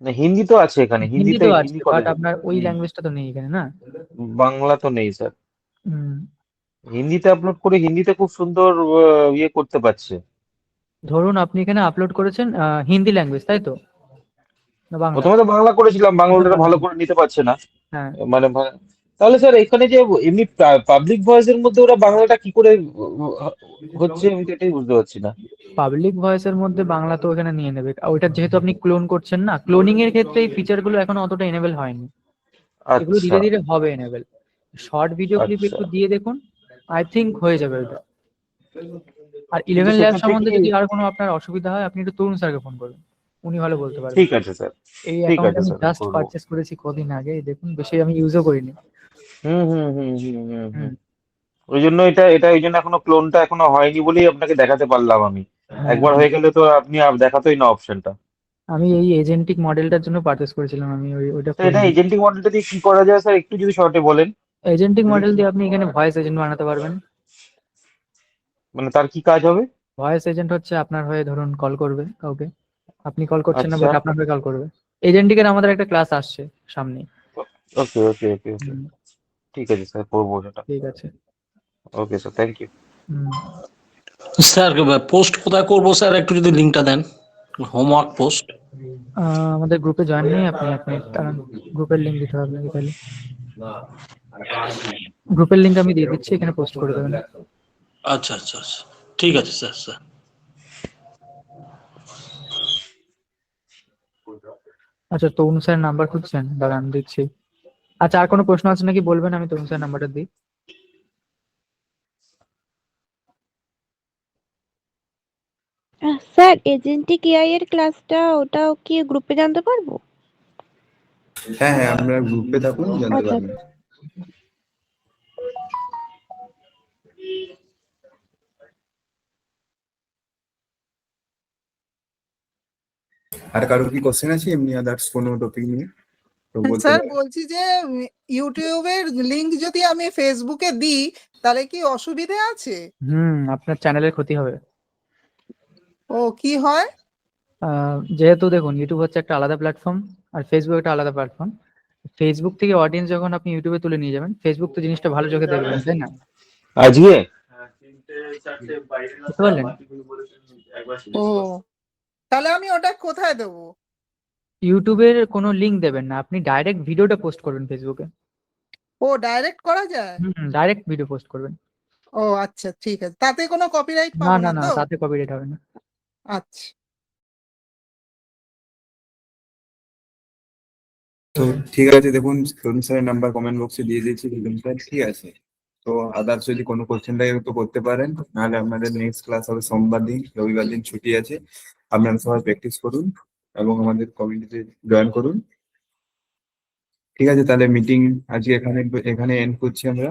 না হিন্দি তো আছে এখানে, হিন্দি তো আছে, হিন্দি বাট কলেজে। আপনার ওই ল্যাঙ্গুয়েজটা তো নেই এখানে না। বাংলা তো নেই স্যার। হুম, হিন্দিতে আপলোড করে হিন্দিতে খুব সুন্দর ইয়ে করতে পারছে। ধরুন আপনি এখানে আপলোড করেছেন হিন্দি ল্যাঙ্গুয়েজ, তাই তো, না বাংলা? প্রথমে তো বাংলা করেছিলাম, বাংলাটা ভালো করে নিতে পারছে না। হ্যাঁ, মানে তাহলে স্যার এখানে যে এমনি পাবলিক ভয়েসের মধ্যে ওরা বাংলাটা কি করে হচ্ছে, আমি তো এটাই বুঝতে পারছি না। পাবলিক ভয়েসের মধ্যে বাংলা তো এখানে নিয়ে নেবে, ওইটা যেহেতু আপনি ক্লোন করছেন না, ক্লোনিং এর ক্ষেত্রে এই ফিচার গুলো এখনো অতটা এনেবল হয়নি, এগুলো আচ্ছা ধীরে ধীরে হবে এনেবল। শর্ট ভিডিও ক্লিপ আচ্ছা, একটু দিয়ে দেখুন, আই থিঙ্ক হয়ে যাবে ওটা। আর কিন্তু 11 ল্যাব সেক্ষেত্রে সম্বন্ধে কি, যদি আর কোনো আপনার অসুবিধা হয়, আপনি একটু তরুণ স্যারকে ফোন করবেন, উনি ভালো বলতে পারবেন। ঠিক আছে স্যার, এই ঠিক অ্যাকাউন্ট আছে আমি স্যার, জাস্ট করবো। পারচেস করেছি কদিন আগে, এই দেখুন বেশি আমি ইউজও করিনি। হুম হুম হুম হুম হুম হুম। হুম, ওই জন্য এটা এটা ওই জন্য এখনো ক্লোনটা এখনো হয়নি বলেই আপনাকে দেখাতে পারলাম আমি। হ্যাঁ, একবার হয়ে গেলে তো আপনি আর দেখাতোই না অপশনটা। আমি এই এজেন্টিক মডেলটার জন্য পারচেস করেছিলাম, আমি ওইটা তো এটা করিনি। এজেন্টিক মডেলটা দিয়ে কি করা যায় স্যার, একটু যদি শর্টে বলেন। এজেন্টিক যদি মডেল দিয়ে আপনি এখানে ভয়েস এজেন্ট বানাতে পারবেন। মানে তার কি কাজ হবে? ভয়েস এজেন্ট হচ্ছে আপনার হয়ে ধরুন কল করবে কাউকে, আপনি কল করছেন না আচ্ছা, বাট আপনার হয়ে কল করবে। এজেন্টিকের আমাদের একটা ক্লাস আসছে সামনে। ওকে ওকে ওকে ওকে, হুম, ঠিক আছে স্যার, করবো সেটা। ঠিক আছে। Okay sir, thank you. Hmm, sir post কোথায় করবো স্যার, একটু যদি লিঙ্কটা দেন, হোমওয়ার্ক পোস্ট। আমাদের গ্রুপে জয়েন নেই আপনি, কারণ গ্রুপের লিঙ্ক দিতে হবে আপনাকে তাহলে। গ্রুপের লিঙ্ক আমি দিয়ে দিচ্ছি, এখানে পোস্ট করে দেবেন। আচ্ছা আচ্ছা আচ্ছা, ঠিক আছে স্যার। স্যার আচ্ছা, তরুণ স্যারের নাম্বার খুঁজছেন, দাঁড়ান দিচ্ছি। আচ্ছা, আর কোনো প্রশ্ন আছে নাকি বলবেন, আমি তরুণ স্যারের নাম্বারটা দিই। স্যার এজেন্টিক এআই এর ক্লাসটা ওটাও কি গ্রুপে জানতে পারবো? হ্যাঁ হ্যাঁ, আমরা গ্রুপে থাকুন, জানতে আচ্ছা পারবেন। আর কারো কি কোশ্চেন আছে এমনি আদার্স কোনো টপিক নিয়ে তো বলতে স্যার পারেন। বলছি যে ইউটিউবের লিংক যদি আমি ফেসবুকে দিই তাহলে কি অসুবিধে আছে? আপনার চ্যানেলের ক্ষতি হবে। ও কি হয়? যেহেতু দেখুন ইউটিউব হচ্ছে একটা আলাদা প্ল্যাটফর্ম, আর ফেসবুক একটা আলাদা প্ল্যাটফর্ম। ফেসবুক থেকে অডিয়েন্স যখন আপনি ইউটিউবে তুলে নিয়ে যাবেন, ফেসবুক তো জিনিসটা ভালো চোখে দেখবেন, তাই না? আজকে বুঝতে পারলেন? ও তাহলে আমি ওটা কোথায় দেবো? ইউটিউবের কোনো লিঙ্ক দেবেন না, আপনি ডাইরেক্ট ভিডিওটা পোস্ট করবেন ফেসবুকে। ও ডাইরেক্ট করা যায়? ডাইরেক্ট ভিডিও পোস্ট করবেন। ও আচ্ছা ঠিক আছে, তাতে কোনো কপিরাইট না পাবো না না না, তো? তাতে কপিরাইট হবে না। আচ্ছা। তো ঠিক আছে, দেখুন তরুণ স্যারের নাম্বার কমেন্ট বক্সে দিয়ে দিয়েছি, তরুণ স্যার, ঠিক আছে? তো আদার্স যদি কোনো কোশ্চেন থাকে তো করতে পারেন, নাহলে আপনাদের নেক্সট ক্লাস হবে সোমবার দিন, রবিবার দিন ছুটি আছে। আপনারা সবাই প্র্যাকটিস করুন এবং আমাদের কমিউনিটিতে জয়েন করুন। ঠিক আছে, তাহলে মিটিং আজকে এখানে এন্ড করছি আমরা।